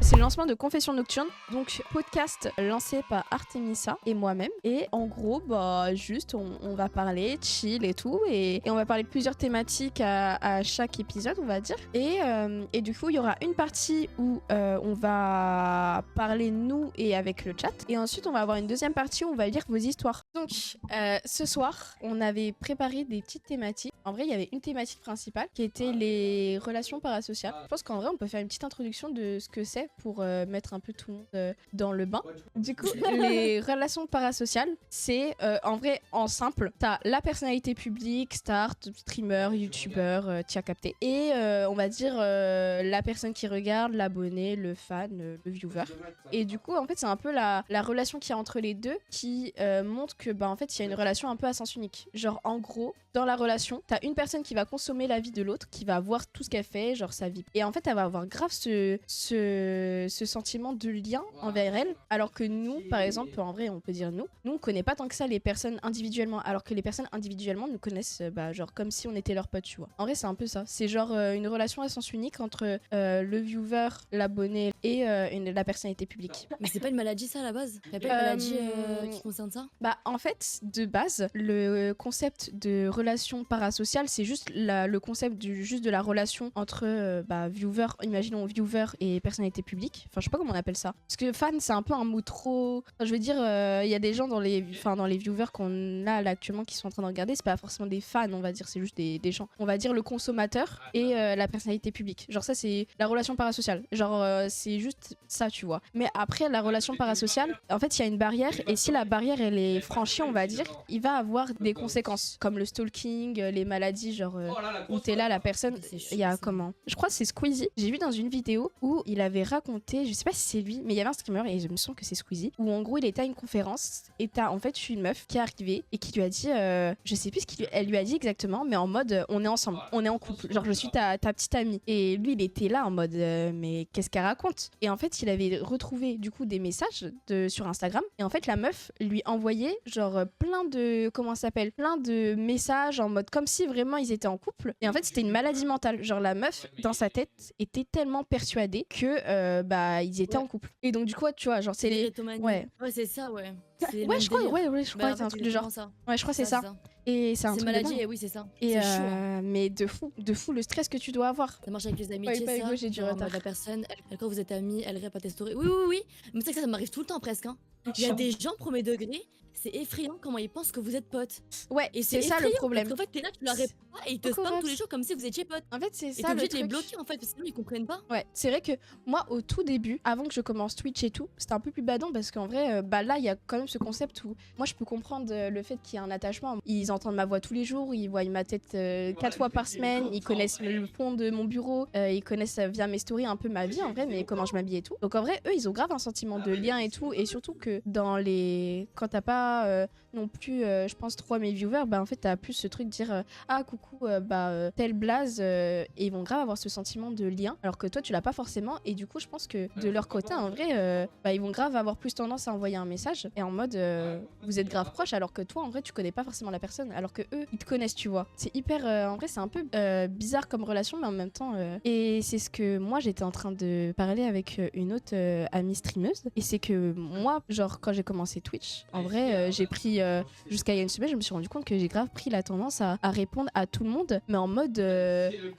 C'est le lancement de Confessions Nocturnes, donc podcast lancé par Artemisa et moi-même. Et en gros, juste on va parler chill et tout, et on va parler de plusieurs thématiques à chaque épisode, on va dire. Et du coup, il y aura une partie où on va parler nous et avec le chat, et ensuite on va avoir une deuxième partie où on va lire vos histoires. Donc ce soir, on avait préparé des petites thématiques. En vrai, il y avait une thématique principale qui était les relations parasociales. Je pense qu'en vrai, on peut faire une petite introduction de ce que c'est pour mettre un peu tout le monde dans le bain. Du coup, les relations parasociales, c'est en vrai, en simple, t'as la personnalité publique, star, streamer, youtubeur, t'y as capté. Et on va dire la personne qui regarde, l'abonné, le fan, le viewer. Et du coup, en fait, c'est un peu la relation qu'il y a entre les deux qui montre que, en fait, il y a une relation un peu à sens unique. Genre, en gros, dans la relation, t'as une personne qui va consommer la vie de l'autre, qui va voir tout ce qu'elle fait, genre sa vie. Et en fait, elle va avoir grave ce sentiment de lien envers elle, alors que nous, par exemple, en vrai, on peut dire nous, on connaît pas tant que ça les personnes individuellement, alors que les personnes individuellement nous connaissent, genre comme si on était leurs potes, tu vois. En vrai, c'est un peu ça. C'est genre une relation à sens unique entre le viewer, l'abonné et la personnalité publique. Mais c'est pas une maladie ça à la base? Y'a pas une maladie qui concerne ça? En fait, de base, le concept de relation parasociale, c'est juste le concept juste de la relation entre viewer, imaginons viewer et personnalité publique. Enfin, je sais pas comment on appelle ça. Parce que fan, c'est un peu un mot trop... Enfin, je veux dire, il y a des gens dans les viewers qu'on a là actuellement qui sont en train de regarder, c'est pas forcément des fans, on va dire, c'est juste des gens. On va dire le consommateur et la personnalité publique. Genre ça, c'est la relation parasociale. Genre, c'est juste ça, tu vois. Mais après, la relation parasociale, en fait, il y a une barrière, et si la barrière, elle est franchie, on va dire, il va avoir des conséquences, comme le stalking, les maladies, genre, où t'es là, la personne, il y a comment? Je crois que c'est Squeezie. J'ai vu dans une vidéo où il avait raconté, je sais pas si c'est lui, mais il y avait un streamer, et je me sens que c'est Squeezie, où en gros, il était à une conférence, et t'as en fait une meuf qui est arrivée, et qui lui a dit, je sais plus ce qu'elle lui a dit exactement, mais en mode, on est ensemble, on est en couple, genre, je suis ta petite amie. Et lui, il était là en mode, mais qu'est-ce qu'elle raconte? Et en fait, il avait retrouvé, du coup, des messages sur Instagram, et en fait, la meuf lui envoyait, genre, plein de, comment ça s'appelle, plein de messages en mode comme si vraiment ils étaient en couple. Et en fait, c'était une maladie mentale. Genre, la meuf, dans sa tête, était tellement persuadée que, ils étaient en couple. Et donc, du coup, tu vois, genre, c'est les... Ouais. Ouais, c'est ça, ouais. Ouais, je crois, je crois que c'est un truc du genre. Ça. Ouais, je crois que c'est ça. Et c'est un truc maladie, de dingue. et oui, c'est ça. Et c'est chaud. Hein. Mais de fou, le stress que tu dois avoir. Ça marche avec les amitiés, Ouais, ça. j'ai du retard. La personne, quand vous êtes amis, elle répète tes stories. Oui. Mais c'est que ça m'arrive tout le temps presque. Hein. Il y a des gens, premier degré, c'est effrayant comment ils pensent que vous êtes potes. Ouais, et c'est ça le problème. Parce qu'en fait, t'es là, tu leur réponds pas et ils te spamment tous les jours comme si vous étiez potes. En fait, c'est ça. Et t'es obligé de les bloquer en fait, parce que sinon ils comprennent pas. Ouais, c'est vrai que moi, au tout début, avant que je commence Twitch et tout, c'était un peu plus badant parce qu'en vrai, là, il y a quand même ce concept où moi, je peux comprendre le fait qu'il y a un attachement. Ils entendent ma voix tous les jours, ils voient ma tête 4 fois par semaine, ils connaissent le fond de mon bureau, ils connaissent via mes stories un peu ma vie en vrai, mais comment je m'habille et tout. Donc en vrai, eux, ils ont grave un sentiment de lien et tout, et surtout que quand t'as pas non plus, je pense, 3000 viewers, en fait, t'as plus ce truc de dire ah coucou, tel blaze, et ils vont grave avoir ce sentiment de lien, alors que toi, tu l'as pas forcément, et du coup, je pense que de leur côté, en vrai, ils vont grave avoir plus tendance à envoyer un message, et en mode vous êtes grave proches, alors que toi, en vrai, tu connais pas forcément la personne, alors que eux, ils te connaissent, tu vois. C'est hyper, en vrai, c'est un peu bizarre comme relation, mais en même temps, et c'est ce que moi, j'étais en train de parler avec une autre amie streameuse, et c'est que moi, genre, quand j'ai commencé Twitch, en vrai, j'ai pris, jusqu'à il y a une semaine, je me suis rendu compte que j'ai grave pris la tendance à répondre à tout le monde, mais en mode,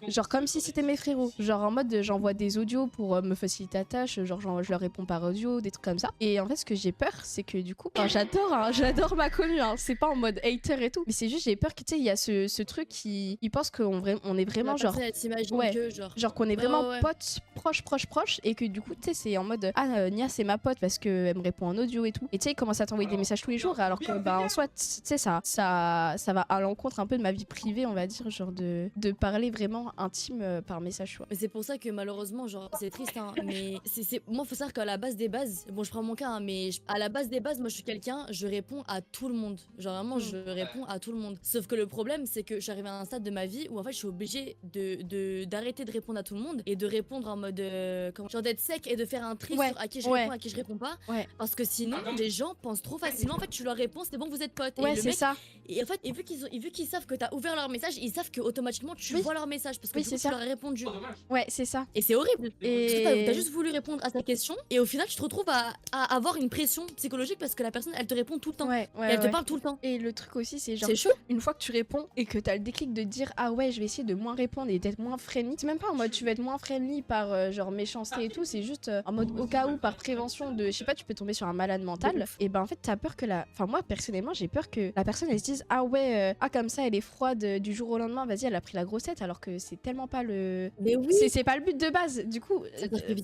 genre comme si c'était mes frérots, genre en mode, j'envoie des audios pour me faciliter la tâche, genre je leur réponds par audio, des trucs comme ça. Et en fait, ce que j'ai peur, c'est que du coup, j'adore ma commu, hein, c'est pas en mode hater et tout, mais c'est juste, j'ai peur que, tu sais, il y a ce truc qui pense qu'on est vraiment genre... Ouais, genre qu'on est vraiment potes, proches, et que du coup, tu sais, c'est en mode, Nia, c'est ma pote parce qu'elle me répond en audio et tout. Et tu sais, il commence à t'envoyer des messages tous les jours, alors que, en soi, tu sais, ça va à l'encontre un peu de ma vie privée, on va dire, genre de parler vraiment intime par message, tu vois. Mais c'est pour ça que malheureusement, genre, c'est triste, hein, mais moi, faut savoir qu'à la base des bases, bon, je prends mon cas, hein, mais à la base des bases, moi, je suis quelqu'un, je réponds à tout le monde. Genre vraiment, je réponds à tout le monde. Sauf que le problème, c'est que j'arrive à un stade de ma vie où en fait, je suis obligée d'arrêter de répondre à tout le monde et de répondre en mode genre d'être sec et de faire un tri sur à qui je réponds, à qui je réponds pas. Parce que sinon, les gens pensent trop facilement. En fait, tu leur réponds, c'est bon, vous êtes potes. Ouais, et le c'est mec, ça. et en fait, vu qu'ils savent que t'as ouvert leur message, ils savent que automatiquement tu vois leur message parce que du coup, tu leur as répondu. Ouais, c'est ça. Et c'est horrible. Et Parce que t'as juste voulu répondre à sa question et au final, tu te retrouves à avoir une pression psychologique parce que la personne, elle te répond tout le temps. ouais, Et elle te parle tout le temps. Et le truc aussi, c'est genre, C'est chaud. une fois que tu réponds et que t'as le déclic de dire ah ouais, je vais essayer de moins répondre et d'être moins friendly, c'est même pas en mode tu vas être moins friendly par genre méchanceté et tout, c'est juste en mode au cas où, par prévention de, je sais pas, tu peux tomber sur un malade mental. Et ben en fait, t'as peur que enfin, moi personnellement, j'ai peur que la personne elle se dise ah ouais, comme ça elle est froide du jour au lendemain, vas-y, elle a pris la grossette, alors que c'est tellement pas le. Mais oui. C'est pas le but de base. Du coup,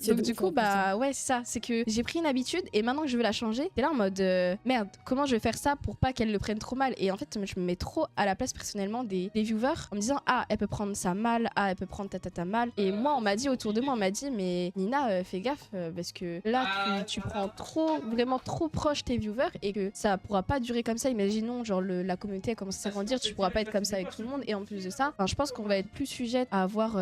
donc du coup, bah ouais, c'est ça. C'est que j'ai pris une habitude et maintenant que je veux la changer, t'es là en mode merde, comment je vais faire ça pour pas qu'elle le prenne trop mal. Et en fait, je me mets trop à la place personnellement des viewers en me disant ah, elle peut prendre ça mal, ah, elle peut prendre ta mal. Et moi, on m'a dit autour de moi, on m'a dit mais Nina, fais gaffe parce que là, tu prends vraiment trop proche tes viewers et que ça pourra pas durer comme ça. Imaginons, genre la communauté elle commence à s'agrandir, tu pourras pas être comme ça avec tout le monde. Et en plus de ça, je pense qu'on va être plus sujet à avoir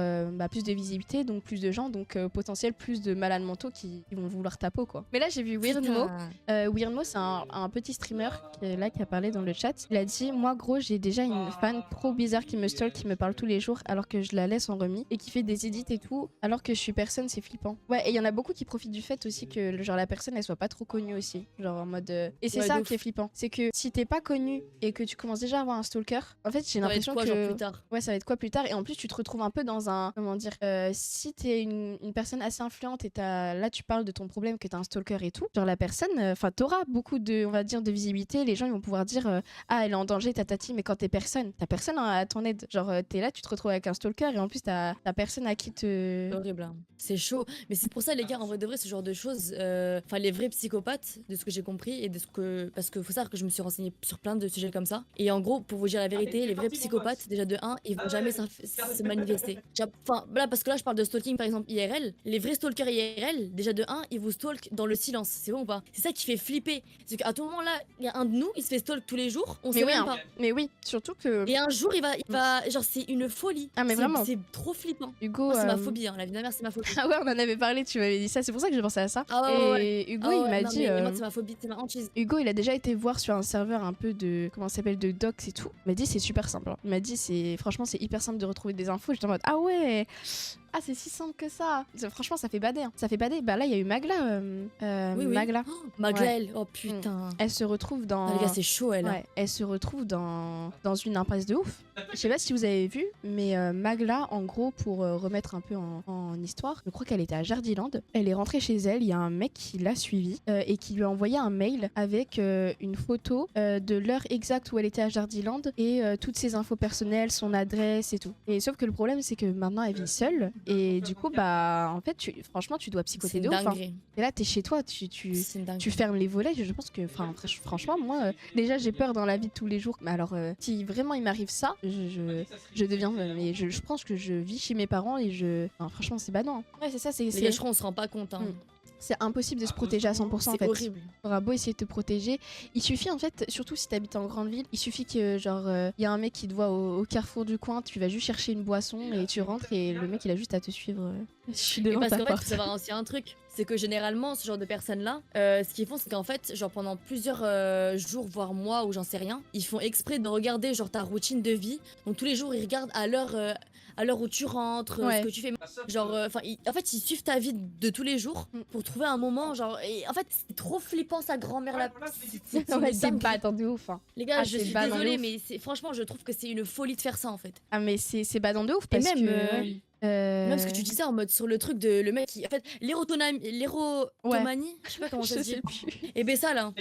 plus de visibilité, donc plus de gens, donc potentiel plus de malades mentaux qui vont vouloir ta peau quoi. Mais là, j'ai vu Weirdmo. Weirdmo, c'est un petit streamer qui a parlé dans le chat. Il a dit moi gros, j'ai déjà une fan trop bizarre qui me stalk, qui me parle tous les jours alors que je la laisse en remis et qui fait des edits et tout alors que je suis personne, c'est flippant. Ouais, et il y en a beaucoup qui profitent du fait aussi que genre la personne elle soit pas trop connue aussi, genre en mode et c'est ça qui est flippant, c'est que si t'es pas connu et que tu commences déjà à avoir un stalker, en fait j'ai l'impression que genre plus tard. Ouais, ça va être quoi plus tard, et en plus tu te retrouves un peu dans un comment dire si t'es une personne assez influente et là tu parles de ton problème, que t'as un stalker et tout, genre la personne enfin t'auras beaucoup de, on va dire, de visibilité, les gens ils vont pouvoir dire ah elle est en danger tatati, mais quand t'as personne à ton aide, genre t'es là, tu te retrouves avec un stalker et en plus t'as personne à qui te. C'est horrible, hein. C'est chaud, mais c'est pour ça les gars, en vrai de vrai, ce genre de choses, enfin les vrais psychopathes, de ce que j'ai compris et de ce que, parce que faut savoir que je me suis renseignée sur plein de sujets comme ça, et en gros pour vous dire la vérité, les vrais psychopathes déjà de 1 ils vont jamais se manifester. Enfin là, parce que là je parle de stalking par exemple IRL, les vrais stalkers IRL déjà de 1 ils vous stalkent dans le silence, c'est bon ou pas? C'est ça qui fait flipper, c'est qu'à tout moment là il y a un de nous, il se fait stalk tous les jours, on sait même pas. Mais oui, surtout que. Et un jour il va genre c'est une folie. Ah mais vraiment. C'est trop flippant. Hugo, c'est ma phobie, hein. La vie de ma mère c'est ma phobie. Ah ouais, on en avait parlé, tu m'avais dit ça, c'est pour ça que j'ai pensé à ça. Ah ouais, et Hugo il m'a dit. Moi c'est ma phobie, c'est ma hantise. Hugo il a déjà été voir sur un serveur un peu de comment ça s'appelle, de docs et tout. Il m'a dit c'est super simple. Il m'a dit franchement c'est hyper simple de retrouver des infos. J'étais en mode ah ouais. Ah, c'est si simple que ça. Franchement, ça fait bader. Hein. Ça fait bader. Bah là, il y a eu Magla. Oui. Magla. Oh, Magla, elle. Oh putain. Elle se retrouve dans. Ah, les gars, c'est chaud, elle. Ouais, elle se retrouve dans une impasse de ouf. Je sais pas si vous avez vu, mais Magla, en gros, pour remettre un peu en histoire, je crois qu'elle était à Jardiland. Elle est rentrée chez elle. Il y a un mec qui l'a suivie et qui lui a envoyé un mail avec une photo de l'heure exacte où elle était à Jardiland et toutes ses infos personnelles, son adresse et tout. Et sauf que le problème, c'est que maintenant, elle vit seule. Et du coup, bah, en fait, franchement, tu dois psychoter de ouf. Hein. Et là, t'es chez toi, tu fermes les volets. Je pense que, franchement, moi, déjà, j'ai peur dans la vie de tous les jours. Mais alors, si vraiment il m'arrive ça, je deviens. Mais je pense que je vis chez mes parents et franchement, c'est badant. Hein. Ouais, c'est ça. Les gars, je crois qu'on se rend pas compte. Hein. C'est impossible de se protéger à 100% en fait. C'est horrible. T'auras beau essayer de te protéger. Il suffit en fait, surtout si t'habites en grande ville, il suffit que genre y a un mec qui te voit au carrefour du coin, tu vas juste chercher une boisson et tu rentres et le mec il a juste à te suivre. Je suis devant ta porte. Parce qu'en fait, il faut savoir aussi un truc, c'est que généralement ce genre de personnes là, ce qu'ils font c'est qu'en fait genre pendant plusieurs jours voire mois ou j'en sais rien, ils font exprès de regarder genre ta routine de vie. Donc tous les jours ils regardent à l'heure où tu rentres, ce que tu fais, genre en fait ils suivent ta vie de tous les jours pour trouver un moment genre, et en fait c'est trop flippant sa grand-mère là. C'est badant de ouf hein. Les gars, je suis désolée mais franchement je trouve que c'est une folie de faire ça en fait. Ah mais c'est badant de ouf parce et même, que même ce que tu disais en mode sur le truc de le mec qui en fait l'érotomanie, je sais pas comment ça se dit. Et ben ça là.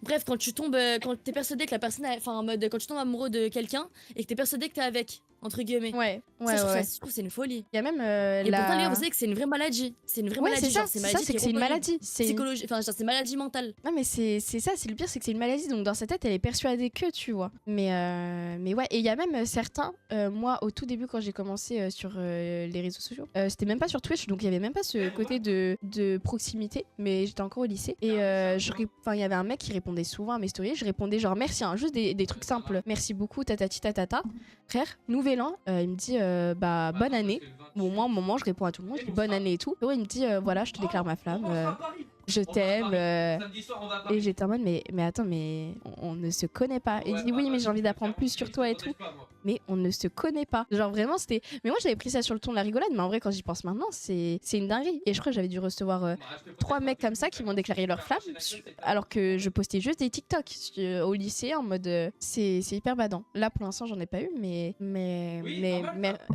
Bref, quand tu tombes quand t'es persuadé que la personne enfin en mode quand tu tombes amoureux de quelqu'un et que t'es persuadé que t'es avec entre guillemets. Ouais, Ça, ouais, je trouve, ouais. je trouve que c'est une folie. Il y a même Et pourtant, les gars, la. vous savez que c'est une vraie maladie. C'est une vraie Ouais, maladie. c'est ça, Genre, c'est une c'est ça, maladie c'est qui que est c'est une reconnue. maladie. Psychologie, enfin, genre, c'est maladie mentale. Non, mais c'est ça, c'est le pire, c'est que c'est une maladie, donc dans sa tête, elle est persuadée que, tu vois. Mais ouais, et il y a même certains, moi, au tout début, quand j'ai commencé sur les réseaux sociaux, c'était même pas sur Twitch, donc il y avait même pas ce côté de proximité, mais j'étais encore au lycée. Et il y avait un mec qui répondait souvent à mes stories, je répondais genre merci, hein, juste des trucs simples. Merci beaucoup, tatati tatata. Frère, nouvel an, il me dit bah bonne année. Bon, moi, au moment, je réponds à tout le monde, je dis bonne année et tout. Et ouais, il me dit voilà, je te déclare ma flamme. Je t'aime. Et j'étais en mode, mais attends, mais on ne se connaît pas. Et il dit, oui, mais j'ai envie d'apprendre plus sur toi et tout. Mais on ne se connaît pas. Genre vraiment, c'était. Mais moi, j'avais pris ça sur le ton de la rigolade, mais en vrai, quand j'y pense maintenant, c'est une dinguerie. Et je crois que j'avais dû recevoir 3 mecs comme ça qui m'ont déclaré leur flamme, alors que je postais juste des TikTok au lycée en mode. C'est hyper badant. Là, pour l'instant, j'en ai pas eu, mais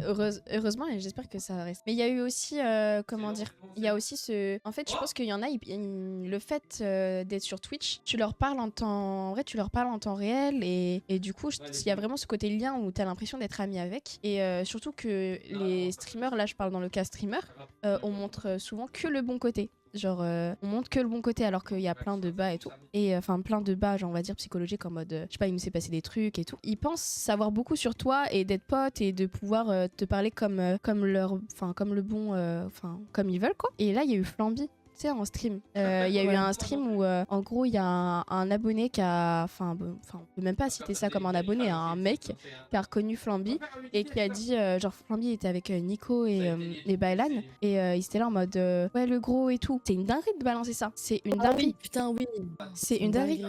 heureusement, et j'espère que ça reste. Mais il y a eu aussi, comment dire, il y a aussi ce. En fait, je pense qu'il y en a, le fait d'être sur Twitch, tu leur parles en temps. En vrai, tu leur parles en temps réel, et du coup, il y a vraiment ce côté lien où t'as l'impression d'être ami avec. Et surtout que les streamers, là, je parle dans le cas streamer, on montre souvent que le bon côté. Genre, on montre que le bon côté alors qu'il y a plein de bas et tout. Et enfin, plein de bas, genre, on va dire psychologiques en mode, je sais pas, il nous s'est passé des trucs et tout. Ils pensent savoir beaucoup sur toi et d'être potes et de pouvoir te parler comme le bon, comme ils veulent, quoi. Et là, il y a eu Flamby. Tu sais, en stream. Il y a eu un stream où, en gros, il y a un abonné qui a. Enfin, on peut même pas citer ça comme un abonné, un mec qui a reconnu Flamby et qui a dit. Genre, Flamby était avec Nico et Baylan et ils étaient là en mode. Ouais, le gros et tout. C'est une dinguerie de balancer ça. C'est une dinguerie. Oui, putain, oui. C'est une dinguerie.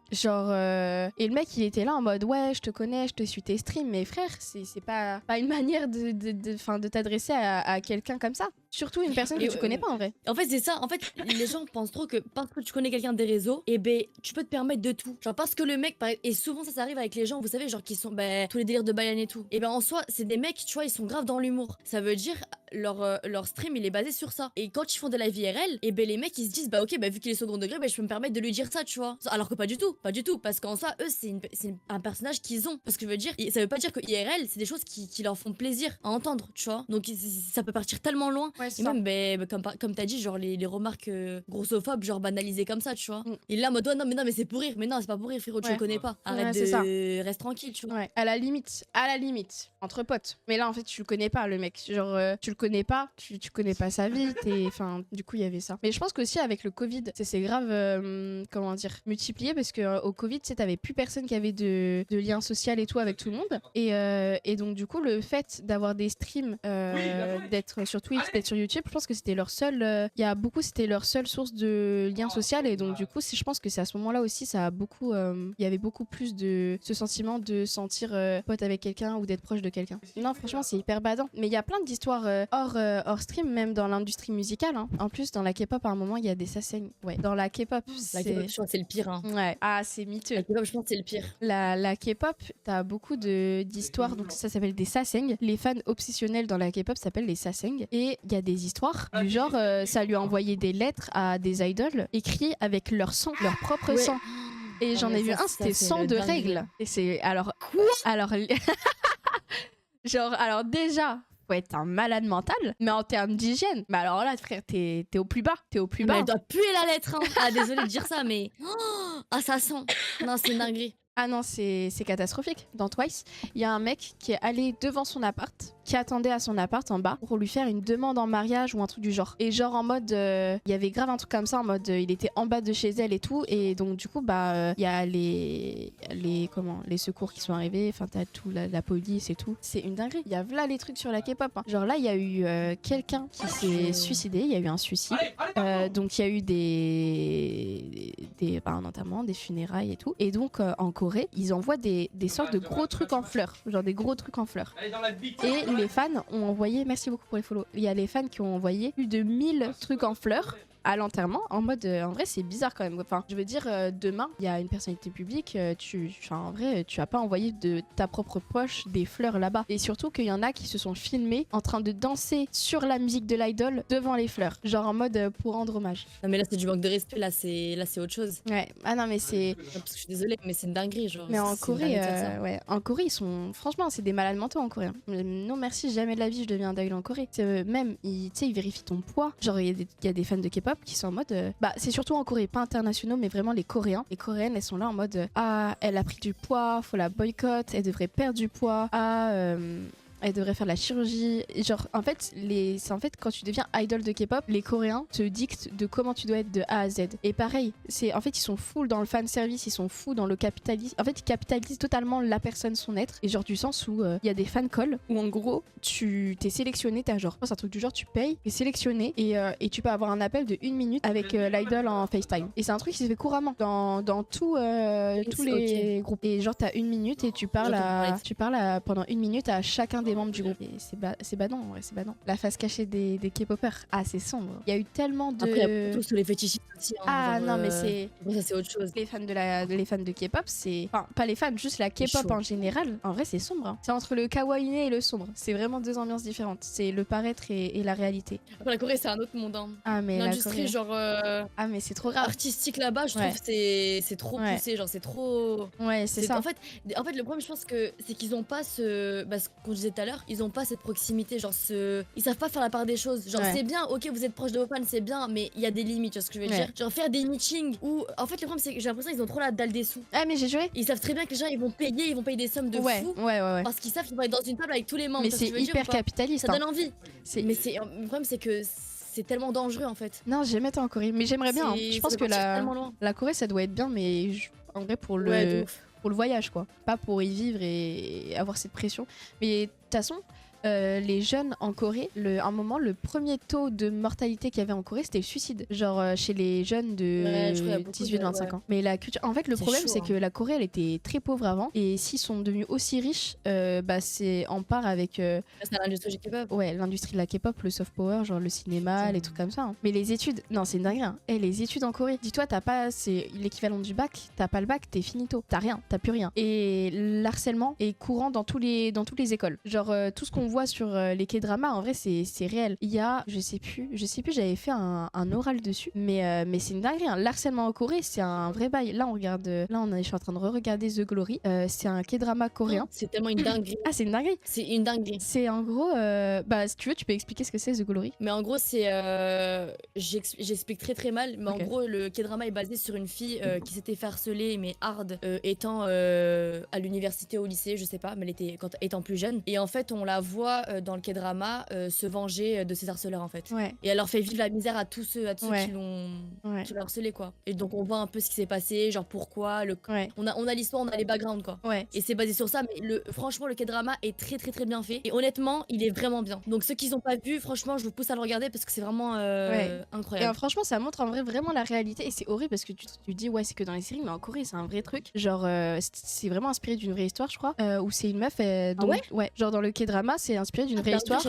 Genre, et le mec il était là en mode ouais, je te connais, je te suis tes streams, mais frère, c'est pas une manière de t'adresser à quelqu'un comme ça. Surtout une personne que tu connais pas en vrai. En fait, c'est ça. En fait, les gens pensent trop que parce que tu connais quelqu'un des réseaux, et ben tu peux te permettre de tout. Genre parce que le mec, et souvent ça arrive avec les gens, vous savez, genre qui sont tous les délires de Bayern et tout. Et ben en soi, c'est des mecs, tu vois, ils sont grave dans l'humour. Ça veut dire leur stream il est basé sur ça. Et quand ils font de la IRL, et ben les mecs ils se disent bah ok, bah vu qu'il est second degré, bah je peux me permettre de lui dire ça, tu vois. Alors que pas du tout, parce qu'en soi, eux c'est un personnage qu'ils ont. Parce que je veux dire, ça veut pas dire que IRL c'est des choses qui leur font plaisir à entendre, tu vois. Donc ça peut partir tellement loin. Ouais, et même comme t'as dit, genre les remarques grossophobes, genre banalisées comme ça, tu vois. Et là, mode, non, mais c'est pour rire. Mais non, c'est pas pour rire, frérot, tu le connais pas. Arrête reste tranquille, tu vois. Ouais, à la limite, entre potes. Mais là, en fait, tu le connais pas, le mec. Genre, tu le connais pas, tu connais pas sa vie. Enfin, du coup, il y avait ça. Mais je pense qu'aussi, avec le Covid, c'est grave, comment dire, multiplié parce que au Covid, tu sais, t'avais plus personne qui avait de lien social et tout avec tout le monde. Et donc, du coup, le fait d'avoir des streams, d'être sur Twitch, d'être sur YouTube, je pense que c'était leur seule. C'était leur seule source de lien social. Et donc, du coup, je pense que c'est à ce moment-là aussi, ça a beaucoup. Il y avait beaucoup plus de ce sentiment de sentir pote avec quelqu'un ou d'être proche de quelqu'un. Non, franchement, c'est hyper badant. Mais il y a plein d'histoires hors stream, même dans l'industrie musicale. Hein. En plus, dans la K-pop, à un moment, il y a des sasaeng. Ouais, dans la K-pop, la K-pop, je pense c'est le pire. Hein. Ouais. Ah, c'est miteux. La K-pop, je pense c'est le pire. La K-pop, t'as beaucoup d'histoires, donc ça s'appelle des sasaeng. Les fans obsessionnels dans la K-pop s'appellent les sasaeng. Et il y a des histoires du genre, ça lui a envoyé des lettres à des idoles écrits avec leur sang, leur propre sang. Et j'en ai vu un, c'était sang de règles. Et c'est alors quoi? Alors alors déjà, faut être un malade mental, mais en termes d'hygiène, mais alors là, frère, t'es au plus bas, Mais elle doit puer la lettre, hein. Ah désolé de dire ça, mais ah ça sent. Non, c'est une dinguerie. Ah non, c'est catastrophique. Dans Twice, il y a un mec qui est allé devant son appart, qui attendait à son appart en bas pour lui faire une demande en mariage ou un truc du genre. Et genre en mode, il y avait grave un truc comme ça, en mode, il était en bas de chez elle et tout. Et donc du coup, il y a les secours qui sont arrivés, enfin t'as tout, la police et tout. C'est une dinguerie. Il y a là les trucs sur la K-pop. Hein. Genre là, il y a eu quelqu'un qui s'est suicidé, il y a eu un suicide. Donc il y a eu un enterrement, des funérailles et tout. Et donc en Corée, ils envoient des sortes de gros trucs en fleurs, genre des gros trucs en fleurs. Et les fans ont envoyé, merci beaucoup pour les follow, il y a les fans qui ont envoyé plus de 1000 trucs en fleurs à l'enterrement en mode en vrai c'est bizarre quand même. Enfin je veux dire demain il y a une personnalité publique, en vrai tu vas pas envoyer de ta propre poche des fleurs là-bas. Et surtout qu'il y en a qui se sont filmés en train de danser sur la musique de l'idol devant les fleurs, genre en mode pour rendre hommage. Non mais là c'est du manque de respect, là c'est autre chose. Ouais. Ah non mais c'est. Parce que je suis désolée mais c'est une dinguerie genre. Mais en c'est une Corée, dinguerie de faire ça. ouais, en Corée ils sont, franchement c'est des malades mentaux en Corée. Non merci, jamais de la vie je deviens un idol en Corée. Même tu sais ils vérifient ton poids. Genre il y a des fans de K-pop qui sont en mode, bah c'est surtout en Corée, pas internationaux mais vraiment les Coréens. Les Coréennes elles sont là en mode, ah elle a pris du poids, faut la boycotte, elle devrait perdre du poids, elle devrait faire de la chirurgie. Et genre, en fait, quand tu deviens idol de K-pop, les Coréens te dictent de comment tu dois être de A à Z. Et pareil, en fait, ils sont full dans le fan service, ils sont full dans le capitalisme. En fait, ils capitalisent totalement la personne, son être. Et genre, du sens où il y a des fan calls où en gros, tu t'es sélectionné, t'as genre, c'est un truc du genre, tu payes, t'es sélectionné et tu peux avoir un appel de 1 minute avec l'idol en FaceTime. Et c'est un truc qui se fait couramment dans tous les groupes. Et genre, t'as 1 minute et tu parles pendant 1 minute à chacun des membres du groupe. Et c'est badant, ouais, c'est badant. La face cachée des K-popers, c'est sombre. Il y a eu tellement de. Après, il y a tous les fétichistes aussi. Hein, non, mais c'est. Ça, c'est autre chose. Les fans de K-pop, c'est. Enfin, pas les fans, juste la K-pop en général. En vrai, c'est sombre. Hein. C'est entre le kawaii et le sombre. C'est vraiment deux ambiances différentes. C'est le paraître et la réalité. Après, la Corée, c'est un autre monde. Hein. Ah, mais l'industrie, genre. mais c'est trop grave. Artistique là-bas, je trouve c'est trop poussé. Genre, c'est trop. Ouais, c'est ça. En fait, le problème, je pense que c'est qu'ils ont pas ce qu'on disait tout à l'heure, ils ont pas cette proximité, genre ils savent pas faire la part des choses. Genre c'est bien, ok, vous êtes proche de vos fans, c'est bien, mais il y a des limites, tu vois ce que je veux dire. Genre faire des meetings où en fait le problème c'est que j'ai l'impression qu'ils ont trop la dalle des sous. Ah mais j'ai joué. Ils savent très bien que les gens ils vont payer des sommes de fou. Ouais. Parce qu'ils savent qu'ils vont être dans une table avec tous les membres. Mais c'est hyper capitaliste. Ça donne envie. Mais le problème c'est que c'est tellement dangereux en fait. Non, j'ai jamais été en Corée, mais j'aimerais bien. Hein. Je pense que la Corée ça doit être bien, mais en vrai pour le voyage quoi, pas pour y vivre et avoir cette pression. Mais de toute façon, les jeunes en Corée, un moment, le premier taux de mortalité qu'il y avait en Corée, c'était le suicide. Genre chez les jeunes de 18-25 ans. Mais la culture. En fait, le problème, c'est que la Corée, elle était très pauvre avant. Et s'ils sont devenus aussi riches, c'est en part avec. C'est l'industrie du K-pop. Ouais, l'industrie de la K-pop, le soft power, genre le cinéma, les trucs comme ça. Hein. Mais les études, non, c'est une dinguerie. Hein. Les études en Corée, dis-toi, c'est l'équivalent du bac. T'as pas le bac, t'es finito. T'as rien, t'as plus rien. Et l'harcèlement est courant dans toutes les écoles. Genre tout ce qu'on voit sur les K-dramas, en vrai c'est réel. Il y a, je sais plus, j'avais fait un oral dessus, mais c'est une dinguerie. Hein. L'harcèlement en Corée, c'est un vrai bail. Là je suis en train de re-regarder The Glory. C'est un K-drama coréen. C'est tellement une dinguerie. Ah, c'est une dinguerie. C'est une dinguerie. C'est en gros, si tu veux, tu peux expliquer ce que c'est The Glory. Mais en gros, c'est, j'explique très très mal, mais en gros, le K-drama est basé sur une fille qui s'était fait harceler, mais hard, étant à l'université, au lycée, je sais pas, mais étant plus jeune. Et en fait, on la voit dans le K-drama se venger de ses harceleurs en fait. Ouais. Et elle leur fait vivre la misère à tous ceux qui l'ont harcelé quoi. Et donc on voit un peu ce qui s'est passé, genre pourquoi on a l'histoire, on a les backgrounds quoi. Ouais. Et c'est basé sur ça, mais franchement le K-drama est très très très bien fait et honnêtement il est vraiment bien. Donc ceux qui n'ont pas vu, franchement je vous pousse à le regarder parce que c'est vraiment incroyable. Et franchement ça montre en vrai vraiment la réalité et c'est horrible parce que tu dis c'est que dans les séries, mais en Corée c'est un vrai truc. Genre c'est vraiment inspiré d'une vraie histoire je crois, où c'est une meuf genre dans le K-drama c'est inspiré d'une vraie histoire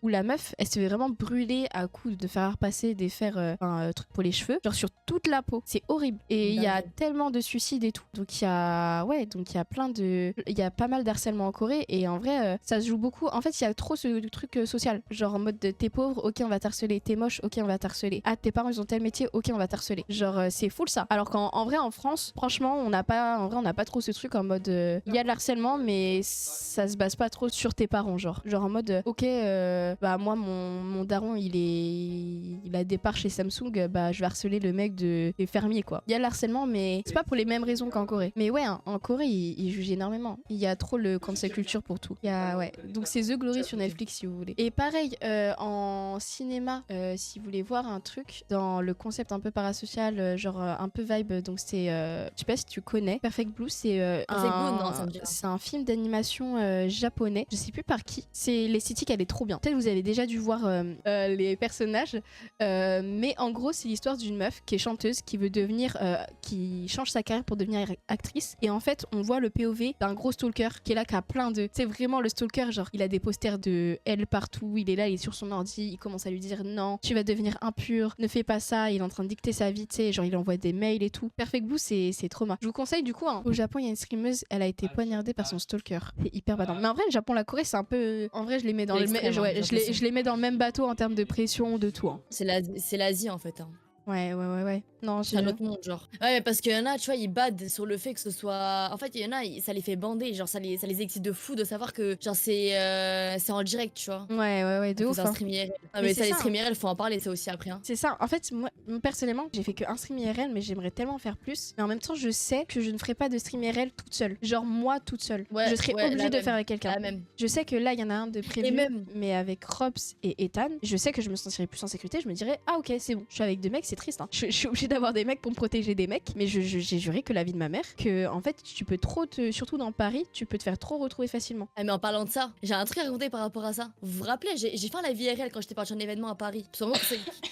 où la meuf elle se fait vraiment brûler à coups de faire passer des fers trucs pour les cheveux, genre sur toute la peau. C'est horrible et il y a tellement de suicides et tout. Donc il y a pas mal d'harcèlement en Corée et en vrai ça se joue beaucoup. En fait il y a trop ce truc social, genre en mode t'es pauvre, ok on va t'harceler, t'es moche, ok on va t'harceler, ah tes parents ils ont tel métier, ok on va t'harceler. Genre c'est full ça. Alors qu'en vrai en France franchement on n'a pas trop ce truc en mode il y a de l'harcèlement mais ça se base pas trop sur tes parents, genre en mode ok moi mon daron il a des parts chez Samsung, je vais harceler le mec des fermiers quoi. Il y a le harcèlement mais c'est pas pour les mêmes raisons qu'en Corée. Mais ouais en Corée ils jugent énormément. Il y a trop le cancel culture pour tout. Donc c'est The Glory sur Netflix si vous voulez. Et pareil en cinéma si vous voulez voir un truc dans le concept un peu parasocial, genre un peu vibe, donc c'est je sais pas si tu connais Perfect Blue, c'est un film d'animation japonais, je sais plus par qui, c'est l'esthétique, elle est trop bien. Peut-être vous avez déjà dû voir les personnages, mais en gros c'est l'histoire d'une meuf qui est chanteuse, qui veut devenir, qui change sa carrière pour devenir actrice. Et en fait on voit le POV d'un gros stalker qui est là, qui a plein de, c'est vraiment le stalker, genre il a des posters de elle partout, il est là, il est sur son ordi, il commence à lui dire non, tu vas devenir impur, ne fais pas ça, il est en train de dicter sa vie, tu sais, genre il envoie des mails et tout. Perfect Blue, c'est trauma. Je vous conseille du coup, hein. Au Japon il y a une streameuse, elle a été poignardée par son stalker. C'est hyper badant. Mais en vrai le Japon, la Corée c'est un peu, en vrai je les mets dans je les mets dans le même bateau en termes de pression, de tout, hein. C'est l'Asie en fait. Hein. Ouais. Non, c'est un autre monde, genre. Ouais, parce qu'il y en a, tu vois, ils badent sur le fait que ce soit. En fait, il y en a, ça les fait bander, genre, ça les excite de fou de savoir que, genre, c'est en direct, tu vois. Ouais, de ouf. C'est un stream IRL. Non, mais ça, les stream IRL, faut en parler, ça aussi après. Hein. C'est ça. En fait, moi, personnellement, j'ai fait qu'un stream IRL, mais j'aimerais tellement faire plus. Mais en même temps, je sais que je ne ferai pas de stream IRL toute seule. Genre, moi, toute seule. Ouais, je serais obligée de faire avec quelqu'un. Je sais que là, il y en a un de prévu, mais avec Robs et Ethan, je sais que je me sentirais plus en sécurité. Je me dirais, ah, ok, c'est bon. Je suis avec 2 mecs, c'est triste. Hein. Je suis obligée d'avoir des mecs pour me protéger des mecs, mais j'ai juré que la vie de ma mère, que en fait tu peux trop surtout dans Paris, tu peux te faire trop retrouver facilement. Ah mais en parlant de ça, j'ai un truc à raconter par rapport à ça. Vous vous rappelez, j'ai fait la vie IRL quand j'étais partie en événement à Paris.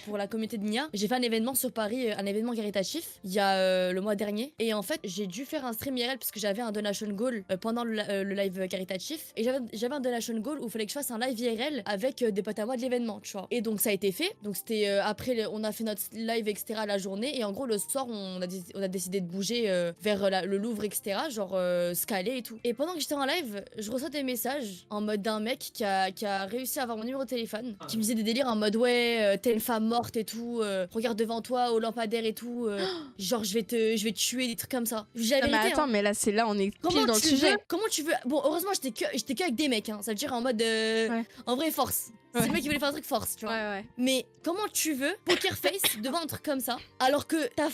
Pour la communauté de Nia, j'ai fait un événement sur Paris, un événement caritatif, il y a le mois dernier. Et en fait, j'ai dû faire un stream IRL parce que j'avais un donation goal pendant le live caritatif. Et j'avais un donation goal où il fallait que je fasse un live IRL avec des potes à moi de l'événement, tu vois. Et donc ça a été fait. Donc c'était après, on a fait notre live, etc. la journée. Et en gros, le soir, on a décidé de bouger vers le Louvre, etc. Genre se caler et tout. Et pendant que j'étais en live, je reçois des messages en mode d'un mec qui a réussi à avoir mon numéro de téléphone, qui me disait des délires en mode ouais, t'es une femme morte et tout, regarde devant toi au lampadaire et tout, genre je vais te tuer, des trucs comme ça. Non, mais attends, mais là c'est là on est pile dans le sujet. Comment tu veux? Bon, heureusement j'étais que avec des mecs, hein. Ça veut dire en mode en vrai force. C'est le mec qui voulait faire un truc force, tu vois. Ouais. Mais comment tu veux poker face devant un truc comme ça alors que ta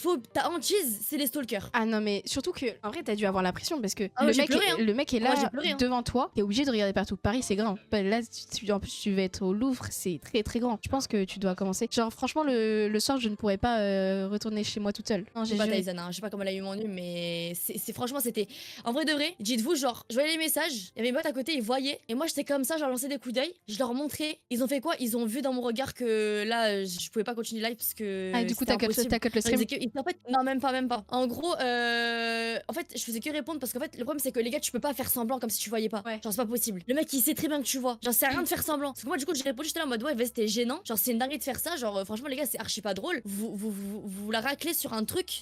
hantise, c'est les stalkers? Ah non, mais surtout que en vrai, t'as dû avoir la pression parce que le mec est là devant toi, t'es obligé de regarder partout. Paris, c'est grand. Là, en plus, tu vas être au Louvre, c'est très très grand. Je pense que tu dois commencer. Genre, franchement, le soir, je ne pourrais pas retourner chez moi toute seule. Non, j'ai pas Tyson, hein. Je sais pas comment elle a eu mon nu, mais franchement, c'était. En vrai de vrai, dites-vous, genre, je voyais les messages, il y avait une pote à côté, ils voyaient, et moi j'étais comme ça, j'ai lancé des coups d'œil, je leur montrais. Ils ont fait quoi? Ils ont vu dans mon regard que là, je pouvais pas continuer live parce que. Ah, du coup, t'as cut le stream. En fait, non, même pas. En gros, en fait, je faisais que répondre parce qu'en fait, le problème c'est que les gars, tu peux pas faire semblant comme si tu voyais pas. Ouais. Genre, c'est pas possible. Le mec, il sait très bien que tu vois. Genre, c'est rien de faire semblant. Parce que moi, du coup, j'ai répondu, j'étais là en mode ouais, c'était gênant. Genre, c'est une dinguerie de faire ça. Genre, franchement, les gars, c'est archi pas drôle. Vous la raclez sur un truc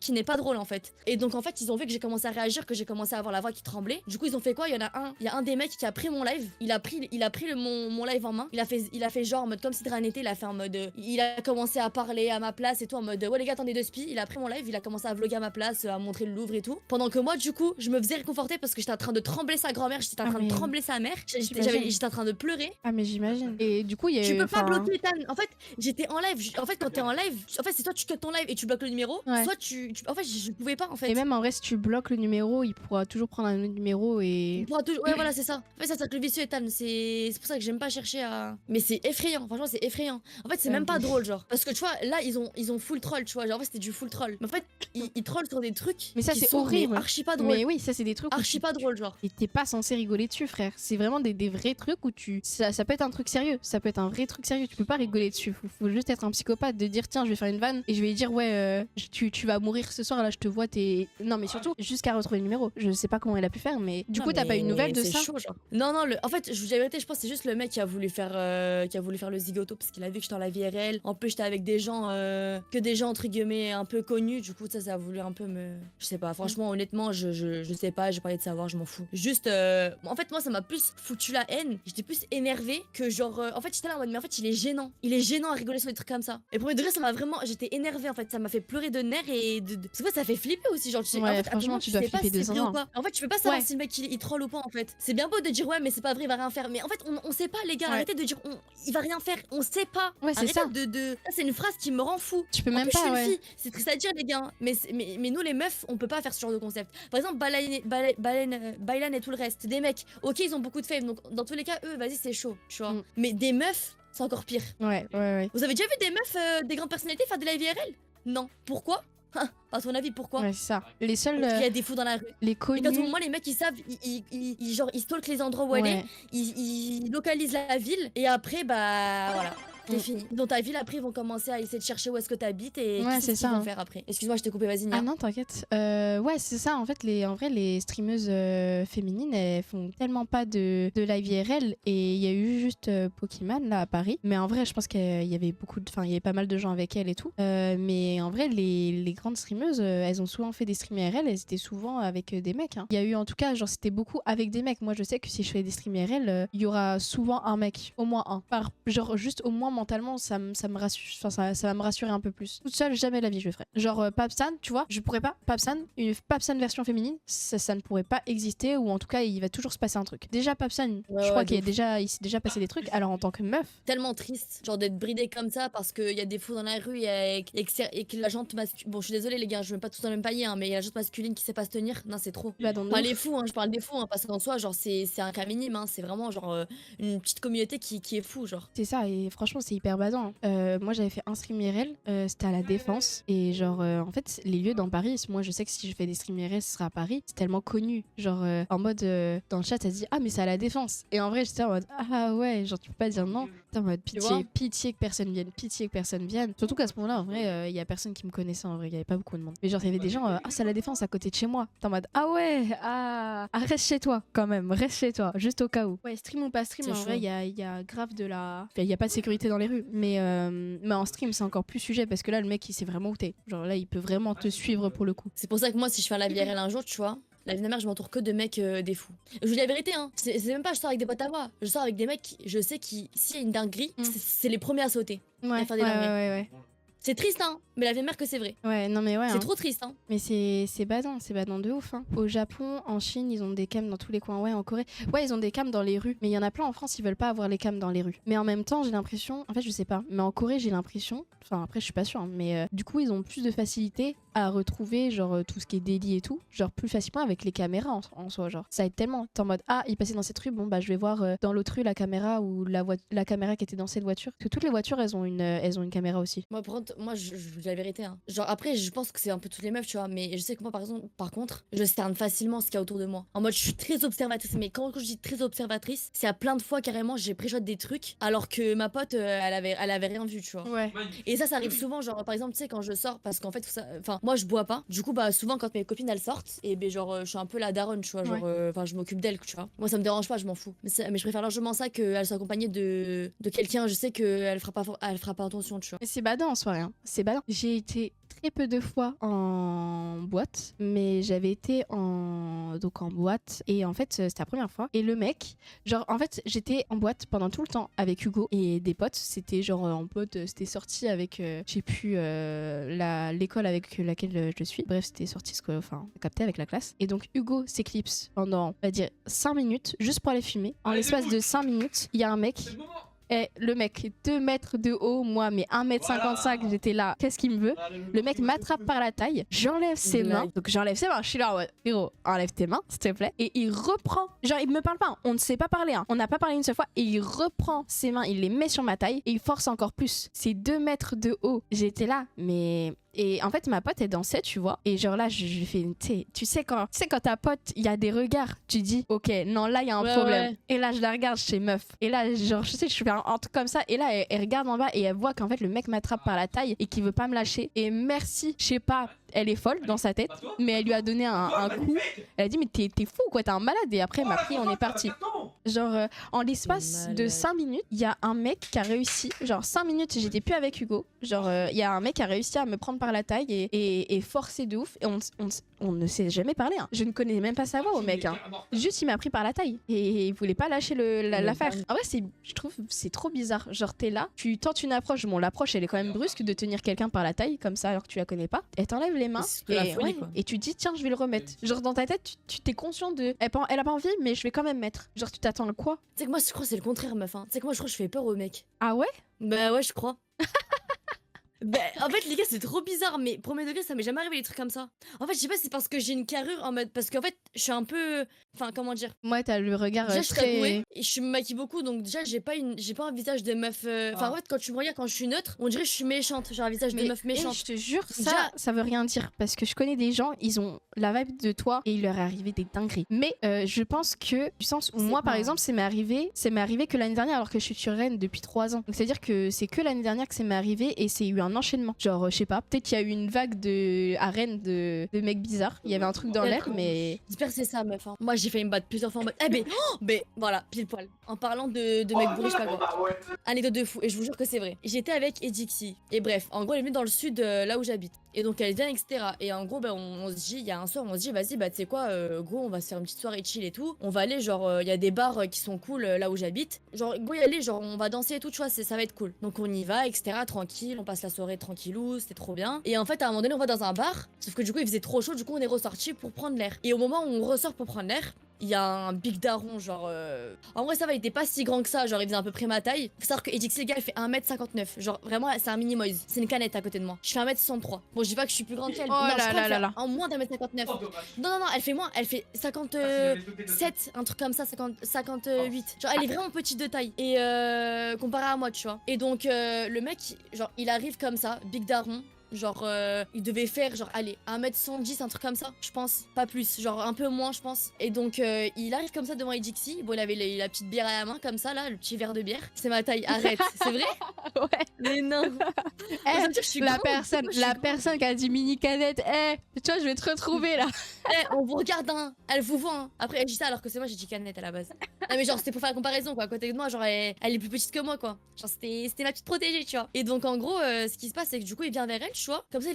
qui n'est pas drôle en fait. Et donc, en fait, ils ont vu que j'ai commencé à réagir, que j'ai commencé à avoir la voix qui tremblait. Du coup, ils ont fait quoi? Il y a un des mecs qui a pris mon live. Il a pris mon live en main. Il a fait genre en mode comme si de rien n'était. Il a fait en mode. Il a commencé à parler à ma place et tout en mode ouais, les gars, attendez 2 spies. Il a pris mon live. Il a commencé à vlogger à ma place, à montrer le Louvre et tout. Pendant que moi, du coup, je me faisais réconforter parce que j'étais en train de trembler sa grand-mère, j'étais en train de trembler sa mère, j'étais en train de pleurer. Ah, mais j'imagine. Et du coup, il y a Tu peux pas bloquer Ethan. En fait, j'étais en live. En fait, quand t'es en live, en fait, c'est toi tu cut ton live et tu bloques le numéro, soit en fait, je pouvais pas en fait. Et même en vrai, si tu bloques le numéro, il pourra toujours prendre un autre numéro et. Il pourra toujours. Ouais, voilà, c'est ça. En fait, ça c'est le vicieux Ethan. C'est pour ça que j'aime pas chercher à. Mais c'est effrayant. Franchement, c'est effrayant. En fait, c'est même pas drôle, genre. Parce que tu vois, là, ils ont full troll, tu vois. Genre, en fait, c'était du full troll. Mais en fait, ils trollent sur des trucs. Mais ça, c'est horrible. Archi pas drôle. Mais oui, ça, c'est des trucs. Archi pas drôle, genre. Et t'es pas censé rigoler dessus, frère. C'est vraiment des vrais trucs où ça peut être un truc sérieux. Ça peut être un vrai truc sérieux. Tu peux pas rigoler dessus. Faut juste être un psychopathe de dire tiens, je vais faire une vanne et je vais lui dire ouais, tu vas mourir ce soir. Là, je te vois. Non, mais surtout jusqu'à retrouver le numéro. Je sais pas comment elle a pu faire, mais du coup, t'as pas eu une nouvelle de ça? Chaud, genre. Non, en fait, je vous la vérité, je pense que c'est juste le mec qui a voulu faire le zigoto parce qu'il a vu que j'étais dans la vie réelle. En plus, j'étais avec des gens que des gens entre guillemets un peu connus. Du coup, ça a voulu un peu me. Je sais pas. Franchement, honnêtement, je sais pas. J'ai pas envie de savoir. Je m'en fous. Juste, en fait, moi, ça m'a plus foutu la haine. J'étais plus énervée que genre. En fait, j'étais là en mode, mais en fait, il est gênant. Il est gênant à rigoler sur des trucs comme ça. Et pour degré, ça m'a vraiment. J'étais énervée en fait. Ça m'a fait pleurer de nerfs et parce que ça fait flipper aussi. Genre, tu sais, ouais, en fait, franchement, tu dois flipper de ou pas. En fait, tu peux pas savoir si le mec il troll ou pas en fait. C'est bien beau de dire ouais, mais c'est pas vrai, il va rien faire. Mais en fait, on sait pas, les gars. Arrêtez de dire il va rien faire. On sait pas. Ouais, c'est ça. Ça, c'est une phrase qui me rend fou. Tu peux même pas. Ouais. C'est triste à dire, les gars. Mais nous, les meufs, on peut pas faire ce genre de concept. Par exemple, Bailan et tout le reste. Des mecs, ok, ils ont beaucoup de fame. Donc, dans tous les cas, eux, vas-y, c'est chaud. Tu vois. Mais des meufs, c'est encore pire. Ouais. Vous avez déjà vu des meufs, des grandes personnalités faire de la IRL? Non. Pourquoi? À ton avis, pourquoi? Ouais, c'est ça. Les seuls, Parce qu'il y a des fous dans la rue. les Et quand connus. moi, les mecs, ils savent, genre, ils stalkent les endroits où elle est, Ouais. ils localisent la ville, et après, bah voilà. C'est Mm. fini. Dans ta ville, après, ils vont commencer à essayer de chercher où est-ce que t'habites et Ouais, qui c'est c'est ce qu'ils ça, vont hein. faire après. Excuse-moi, je t'ai coupé, vas-y, Ah Nia. non, t'inquiète. Ouais, c'est ça. En fait, en vrai, les streameuses féminines, elles font tellement pas de live IRL. Et il y a eu juste Pokémon là à Paris. Mais en vrai, je pense qu'il y avait enfin, il y avait pas mal de gens avec elle et tout. Mais en vrai, les grandes streameuses, elles ont souvent fait des streams IRL. Elles étaient souvent avec des mecs, hein. Il y a eu en tout cas, genre, c'était beaucoup avec des mecs. Moi, je sais que si je fais des streams IRL, il y aura souvent un mec, au moins un. Genre, juste au moins mentalement, ça me rassure. Enfin, ça va me rassurer un peu plus. Toute seule, jamais la vie je le ferais. Genre Papsan, tu vois, je pourrais pas. Une Papsan version féminine, ça ne pourrait pas exister, ou en tout cas, il va toujours se passer un truc. Déjà, Papsan, Ouais, je crois ouais, de ouf. il s'est déjà passé des trucs. Alors en tant que meuf, Tellement triste, genre d'être bridé comme ça parce qu'il y a des fous dans la rue et que la jante masculine. Bon, je suis désolée, les gars, je mets pas tous dans le même palier, hein, mais il y a la jante masculine qui sait pas se tenir. Non, c'est trop. bah dans Enfin, le les fous, hein, je parle des fous, hein, parce qu'en soi, genre, c'est un cas minime, hein, c'est vraiment genre une petite communauté qui est fou, genre. c'est ça, et franchement, c'est hyper badant, hein. Moi, j'avais fait un stream IRL, c'était à la Défense, et genre, en fait, les lieux dans Paris, moi, je sais que si je fais des streams IRL, ce sera à Paris, c'est tellement connu. Genre, en mode, dans le chat, ça dit, ah, mais c'est à la Défense. Et en vrai, j'étais en mode, ah ouais, genre, tu peux pas dire non. J'étais en mode, Tu vois pitié que personne vienne, pitié que personne vienne. Surtout qu'à ce moment-là, en vrai, il y a personne qui me connaissait, en vrai, il y avait pas beaucoup de monde. Mais genre, il y avait des gens, ah, c'est à la Défense, à côté de chez moi. T'es en mode, ah ouais, reste chez toi, quand même, reste chez toi, juste au cas où. Ouais, stream ou pas stream, C'est en vrai, chaud. il y a grave de la. Enfin, il y a pas de sécurité dans les rues, mais en stream, c'est encore plus sujet parce que là, le mec, il sait vraiment où t'es. Genre là, il peut vraiment te suivre pour le coup. C'est pour ça que moi, si je fais un live IRL un jour, tu vois, la vie de ma mère, je m'entoure que de mecs des fous. Je vous dis la vérité, hein. C'est même pas je sors avec des potes à moi. Je sors avec des mecs, je sais qui, s'il y a une dinguerie, Mm. c'est les premiers à sauter. Ouais, à faire des dingueries. ouais. C'est triste, hein, mais la vie de ma mère que c'est vrai. Ouais, non mais ouais. C'est Hein. trop triste, hein. Mais c'est badant de ouf. Hein. Au Japon, en Chine, ils ont des cams dans tous les coins. Ouais, en Corée, ouais, ils ont des cams dans les rues. Mais il y en a plein en France, ils veulent pas avoir les cams dans les rues. Mais en même temps, j'ai l'impression, en fait, je sais pas. Mais en Corée, j'ai l'impression, enfin après, je suis pas sûre, hein, mais du coup, ils ont plus de facilité à retrouver genre tout ce qui est délit et tout, genre plus facilement avec les caméras en soi. Genre, ça aide tellement. T'es en mode ah, il passait dans cette rue, bon bah je vais voir dans l'autre rue la caméra ou la caméra qui était dans cette voiture. Parce que toutes les voitures, elles ont une caméra aussi. Moi, par contre, moi, je vous dis la vérité, hein. Genre, après, je pense que c'est un peu toutes les meufs, tu vois, mais je sais que moi, par contre, je cerne facilement ce qu'il y a autour de moi. En mode, je suis très observatrice, mais quand je dis très observatrice, c'est à plein de fois carrément, j'ai préjote des trucs, alors que ma pote, elle avait rien vu, tu vois. Ouais. Et ça arrive souvent, genre, par exemple, tu sais, quand je sors, parce qu'en fait, enfin, moi, je bois pas. Du coup, bah, souvent, quand mes copines, elles sortent, et ben, genre, je suis un peu la daronne, tu vois, genre, enfin, je m'occupe d'elles, tu vois. Moi, ça me dérange pas, je m'en fous. Mais je préfère largement ça qu'elle soit accompagnée de quelqu'un, je sais qu'elle elle fera pas attention, tu vois. Mais c'est badant en soirée, hein. C'est badant. J'ai été très peu de fois en boîte, mais j'avais été en boîte et en fait c'était la première fois. Et le mec, genre en fait j'étais en boîte pendant tout le temps avec Hugo et des potes. C'était genre en pote, c'était sorti avec, je sais plus l'école avec laquelle je suis. Bref, c'était sorti enfin capté avec la classe. Et donc Hugo s'éclipse pendant, on va dire 5 minutes juste pour aller fumer. En l'espace de 5 minutes, il y a un mec. Et le mec, 2 mètres de haut, moi, mais 1m55, j'étais là, qu'est-ce qu'il me veut? Le mec m'attrape par la taille, j'enlève ses mains. Donc j'enlève ses mains, je suis là en mode, héros, enlève tes mains, s'il te plaît. Et il reprend, genre il me parle pas, on ne sait pas parler, hein. On n'a pas parlé une seule fois. Et il reprend ses mains, il les met sur ma taille et il force encore plus. C'est 2 mètres de haut. J'étais là, mais... Et en fait, ma pote, elle dansait, tu vois. Et genre là, je lui fais, tu sais quand ta pote, il y a des regards, tu dis, ok, non, là, il y a un problème. Ouais. Et là, je la regarde chez meuf. Et là, genre, je sais, je fais un truc comme ça. Et là, elle regarde en bas et elle voit qu'en fait, le mec m'attrape par la taille et qu'il veut pas me lâcher. Et merci, je sais pas, elle est folle dans sa tête, mais elle lui a donné un coup. Elle a dit, mais t'es fou, quoi, t'es un malade. Et après, elle m'a pris, on est parti. Genre, en l'espace de 5 minutes, il y a un mec qui a réussi. Genre, 5 minutes, j'étais plus avec Hugo. Genre, il y a un mec qui a réussi à me prendre par la taille et forcer de ouf. Et on ne s'est jamais parlé. Hein. Je ne connais même pas sa voix au mec. Hein. Juste, il m'a pris par la taille. Et il voulait pas lâcher l'affaire. En vrai, je trouve c'est trop bizarre. Genre, t'es là, tu tentes une approche. Bon, l'approche, elle est quand même brusque de tenir quelqu'un par la taille, comme ça, alors que tu la connais pas. Elle t'enlève les mains. C'est la folie, quoi. Et tu te dis, tiens, je vais le remettre. Genre, dans ta tête, tu t'es conscient de. Elle a pas envie, mais je vais quand même mettre. Genre, tu t'attends le quoi? Tu sais que moi, je crois que c'est le contraire, meuf. Hein. Tu sais que moi, je crois que je fais peur aux mecs. Ah ouais? Bah ouais, je crois. En fait, les gars, c'est trop bizarre, mais premier degré, ça m'est jamais arrivé des trucs comme ça. En fait, je sais pas si c'est parce que j'ai une carrure en mode. Parce qu'en fait, je suis un peu. Enfin, comment dire? Moi, t'as le regard Déjà, je suis très. tatouée et je me maquille beaucoup, donc déjà, j'ai pas un visage de meuf. Enfin, en fait, quand tu me regardes, quand je suis neutre, on dirait que je suis méchante. J'ai un visage de meuf méchante. Je te jure, Déjà- ça veut rien dire parce que je connais des gens, ils ont la vibe de toi et il leur est arrivé des dingueries. Mais je pense que du sens où C'est moi, par pas- exemple, c'est m'est arrivé que l'année dernière alors que je suis sur Rennes depuis 3 ans. Donc c'est à dire que c'est que l'année dernière que c'est m'est arrivé et c'est eu un enchaînement. Genre, je sais pas, peut-être qu'il y a eu une vague à Rennes de mecs bizarres. Il y avait un truc dans l'air, mais J'espère que c'est ça, meuf. Hein. Moi, j'ai failli me battre plusieurs fois en mode. Eh ben, voilà, pile poil. En parlant de mecs bourrés, je sais pas quoi. Anecdote de fou, et je vous jure que c'est vrai. J'étais avec Edixi. Et bref, en gros, elle est venue dans le sud, là où j'habite. Et donc, elle vient, etc. Et en gros, on se dit, il y a un soir, on se dit, vas-y, tu sais quoi, gros, on va se faire une petite soirée chill et tout. On va aller, genre, il y a des bars qui sont cool là où j'habite. Genre, go y aller, genre, on va danser et tout, tu vois, ça va être cool. Donc, on y va, etc. Tranquille, on passe la soirée tranquillou, c'était trop bien. Et en fait, à un moment donné, on va dans un bar. Sauf que du coup, il faisait trop chaud, du coup, on est ressorti pour prendre l'air. Et au moment où on ressort pour prendre l'air, il y a un big daron, genre. En vrai, ça va, il était pas si grand que ça, genre, il faisait à peu près ma taille. Faut savoir que Edixi, les gars, elle fait 1m59. Genre, vraiment, c'est un mini Moise. C'est une canette à côté de moi. Je fais 1m63. Bon, je dis pas que je suis plus grande qu'elle. Oh non, là je crois là qu'elle là fait là. en moins d'1m59. Non, elle fait moins. Elle fait 57, un truc comme ça, 58. Genre, elle est vraiment petite de taille. Et comparé à moi, tu vois. Et donc, le mec, genre, il arrive comme ça, big daron. Genre, il devait faire, genre, allez, 1m110, un truc comme ça, je pense. Pas plus, genre, un peu moins, je pense. Et donc, il arrive comme ça devant Edixi. Bon, il avait la petite bière à la main, comme ça, là, le petit verre de bière. C'est ma taille, arrête, c'est vrai? ouais. Mais non. Eh, Ça veut dire que je suis la grande. personne, Moi, je suis la grande. personne qui a dit mini canette, tu vois, je vais te retrouver là. On vous regarde, hein. Elle vous voit, hein. Après, elle dit ça alors que c'est moi, j'ai dit canette à la base. Non, mais genre, c'était pour faire la comparaison, quoi. À côté de moi, genre, elle est plus petite que moi, quoi. Genre, c'était ma petite protégée, tu vois. Et donc, en gros, ce qui se passe, c'est que du coup, il vient vers elle, tu vois. Comme ça,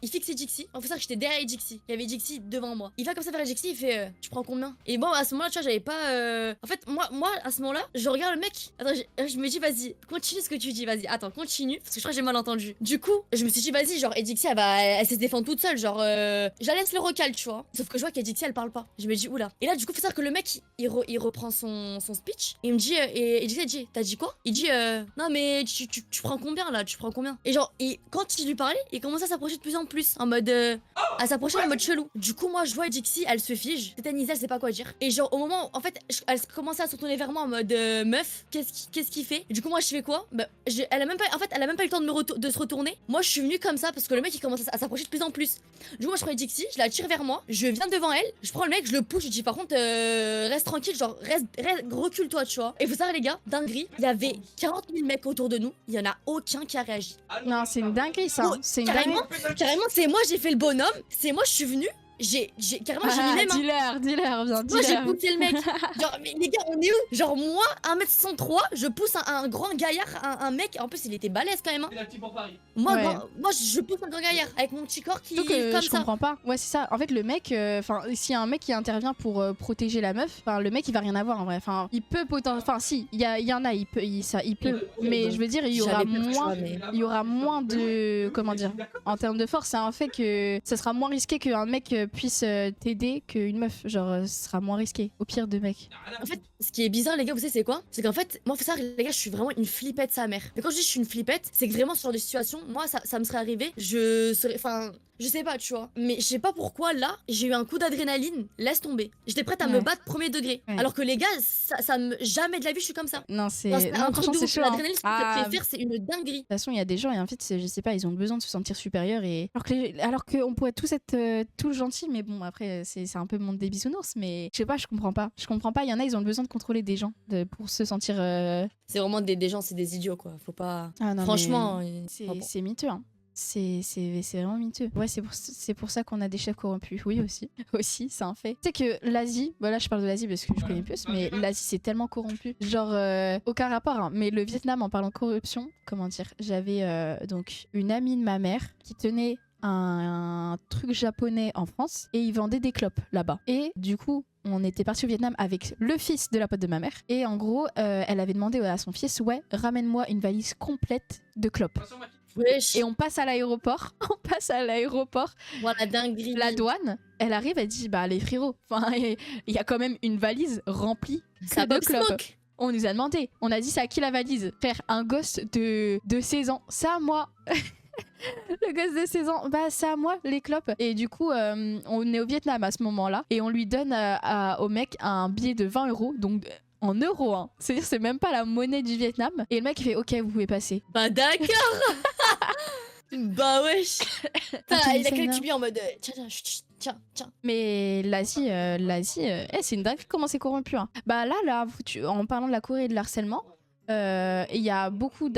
il fixe Edixi. En fait, ça, que j'étais derrière Edixi. Il y avait Edixi devant moi. Il va comme ça vers Edixi, il fait, tu prends combien? Et bon, à ce moment-là, tu vois, j'avais pas. En fait, moi, à ce moment-là, je regarde le mec. Attends, je me dis, vas-y, continue ce que tu dis, vas-y. Attends, continue. Parce que je crois que j'ai mal entendu. Du coup, je me suis dit, vas-y, genre, Edixi, elle sait se défendre toute seule. Genre, j'allais le recal, tu vois. Sauf que je vois qu'Edixi, elle parle pas. Je me dis, oula. Et là, du coup, faut savoir que le mec, il reprend son speech. Et il me dit, et Edixi, elle dit, t'as dit quoi? Il dit, non, mais tu prends combien là? Tu prends combien? Et genre, quand il lui parlait, il commençait à s'approcher de plus en plus. En mode. À s'approcher en mode chelou. Du coup, moi, je vois Edixi, elle se fige. Tétanisée, elle sait pas quoi dire. Et genre, au moment où, en fait, elle commençait à se retourner vers moi en mode meuf, qu'est-ce qu'il fait? Du coup, moi, je fais quoi? Bah, elle a même pas, en fait, elle a même pas eu le temps de se retourner. Moi, je suis venue comme ça parce que le mec, il commence à s'approcher de plus en plus. Du coup, moi, je prends Edixi, je la tire vers moi. Je viens devant elle, je prends le mec, je le pousse, je dis par contre, reste tranquille, genre, recule-toi, tu vois. Et vous savez, les gars, dinguerie, il y avait 40 000 mecs autour de nous, il y en a aucun qui a réagi. Non, c'est une dinguerie ça. Oh, C'est une dinguerie. Carrément, c'est moi, j'ai fait le bonhomme, c'est moi, je suis venue. Carrément, j'ai mis mes mains. Dis-leur, viens, Moi, j'ai dis-leur. poussé le mec. Genre, mais les gars, on est où? Genre, moi, 1m63, je pousse un grand gaillard, un mec. En plus, il était balèze quand même. Hein. Moi, Ouais. moi, je pousse un grand gaillard avec mon petit corps qui Surtout que est comme je ça. comprends pas. Ouais, c'est ça. En fait, le mec, enfin, s'il y a un mec qui intervient pour protéger la meuf, enfin, le mec, il va rien avoir en vrai. Enfin, il peut enfin, si, il y en a, il peut. Mais je veux dire, il y aura J'avais peur, tu moins, vois, mais- il y aura moins de, comment dire, en termes de force, c'est un fait que ça sera moins risqué qu'un mec puisse t'aider qu'une meuf. Genre, ce sera moins risqué. Au pire, 2 mecs. En fait, ce qui est bizarre, les gars, vous savez, c'est quoi? C'est qu'en fait, moi, faut savoir, les gars, je suis vraiment une flippette sa mère. Mais quand je dis je suis une flippette, c'est que vraiment, ce genre de situation, moi, ça me serait arrivé. Je serais. Enfin. Je sais pas, tu vois. Mais je sais pas pourquoi, là, j'ai eu un coup d'adrénaline. Laisse tomber. J'étais prête à me Ouais. battre premier degré. Ouais. Alors que les gars, jamais de la vie, je suis comme ça. Non, c'est. Non, c'est Non, un truc franchement, de c'est ouf. chaud. Hein. L'adrénaline, ce que ça Ah, te fait faire, c'est une dinguerie. de toute façon, il y a des gens et en fait, je sais pas, ils ont besoin de se sentir supérieurs et alors qu'on pourrait tous être tous gentils, mais bon, après, c'est un peu le monde des bisounours, mais je sais pas, je comprends pas. Je comprends pas. Il y en a, ils ont besoin de contrôler des gens pour se sentir. C'est vraiment des gens, c'est des idiots, quoi. Faut pas. Ah non, Franchement, mais enfin, bon. c'est miteux. Hein. C'est vraiment miteux. Ouais, c'est pour ça qu'on a des chefs corrompus. Oui, aussi. Aussi, c'est un fait. Tu sais que l'Asie, voilà, je parle de l'Asie parce que je connais plus, mais l'Asie, c'est tellement corrompu. Genre, aucun rapport, hein, mais le Vietnam, en parlant de corruption, comment dire, j'avais donc une amie de ma mère qui tenait un truc japonais en France et ils vendaient des clopes là-bas. Et du coup, on était parti au Vietnam avec le fils de la pote de ma mère. Et en gros, elle avait demandé à son fils, ouais, ramène-moi une valise complète de clopes. Wesh. Et on passe à l'aéroport. On passe à l'aéroport. Voilà, dinguerie. La douane, elle arrive, elle dit, bah les frérots, enfin, il y a quand même une valise remplie Ça que de Bob clopes. Smoke. on nous a demandé. On a dit c'est à qui la valise? Frère, un gosse de 16 ans, c'est à moi. Le gosse de 16 ans, bah c'est à moi les clopes. Et du coup, on est au Vietnam à ce moment-là et on lui donne au mec un billet de 20 €. Donc en euros, hein. C'est-à-dire c'est même pas la monnaie du Vietnam. Et le mec il fait ok, vous pouvez passer. Bah d'accord. Bah wesh. Il a quelques billes en mode tiens. Mais l'Asie, c'est une dinguerie comment c'est corrompu. Hein. Bah là, en parlant de la Corée et de l'harcèlement, il y a beaucoup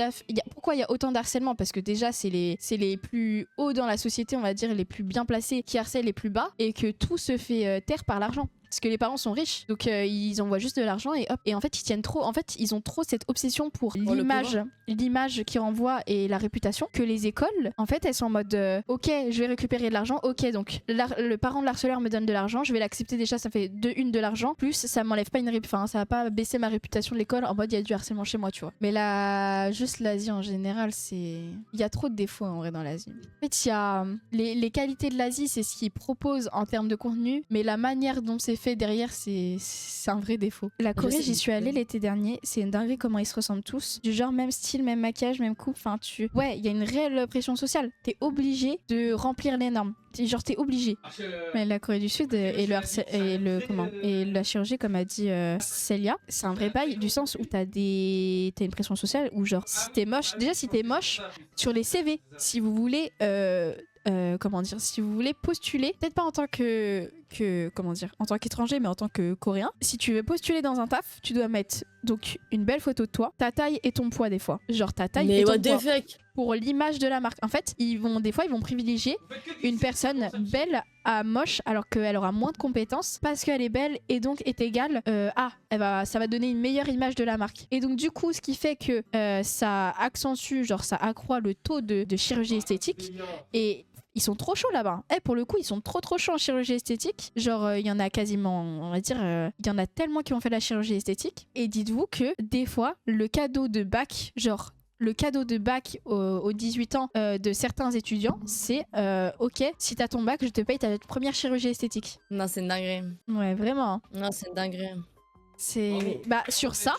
pourquoi il y a autant d'harcèlement? Parce que déjà c'est les plus hauts dans la société, on va dire, les plus bien placés qui harcèlent les plus bas, et que tout se fait taire par l'argent. Parce que les parents sont riches, donc ils envoient juste de l'argent et hop. Et en fait, ils tiennent trop. En fait, ils ont trop cette obsession pour l'image qu'ils renvoient et la réputation, que les écoles, en fait, elles sont en mode ok, je vais récupérer de l'argent. Ok, donc le parent de l'harceleur me donne de l'argent, je vais l'accepter déjà. Ça fait de l'argent. Plus, ça m'enlève pas ça va pas baisser ma réputation de l'école en mode il y a du harcèlement chez moi, tu vois. Mais là, juste l'Asie en général, il y a trop de défauts en vrai dans l'Asie. En fait, il y a les qualités de l'Asie, c'est ce qu'ils proposent en termes de contenu, mais la manière dont c'est fait derrière, c'est un vrai défaut. La Corée, j'y suis allée l'été dernier, c'est une dinguerie comment ils se ressemblent tous, du genre même style, même maquillage, même coupe, ouais, il y a une réelle pression sociale, t'es obligé de remplir les normes, genre t'es obligé. Mais la Corée du Sud et la chirurgie, comme a dit Célia, c'est un vrai bail du sens où t'as une pression sociale où genre si t'es moche sur les CV, si vous voulez si vous voulez postuler, peut-être pas en tant en tant qu'étranger, mais en tant que coréen, si tu veux postuler dans un taf, tu dois mettre donc une belle photo de toi, ta taille et ton poids des fois. Genre ta taille et ton poids. Pour l'image de la marque. En fait, des fois, ils vont privilégier une personne belle à moche alors qu'elle aura moins de compétences parce qu'elle est belle et donc est égale ça va donner une meilleure image de la marque. Et donc du coup, ce qui fait que ça accentue, genre ça accroît le taux de chirurgie esthétique. Et ils sont trop chauds là-bas. Pour le coup, ils sont trop chauds en chirurgie esthétique. Genre, il y en a quasiment, on va dire, il y en a tellement qui ont fait la chirurgie esthétique. Et dites-vous que des fois, le cadeau de bac, aux 18 ans de certains étudiants, c'est ok, si t'as ton bac, je te paye ta première chirurgie esthétique. Non, c'est une dinguerie. Ouais, vraiment. Non, c'est une dinguerie. Sur ça.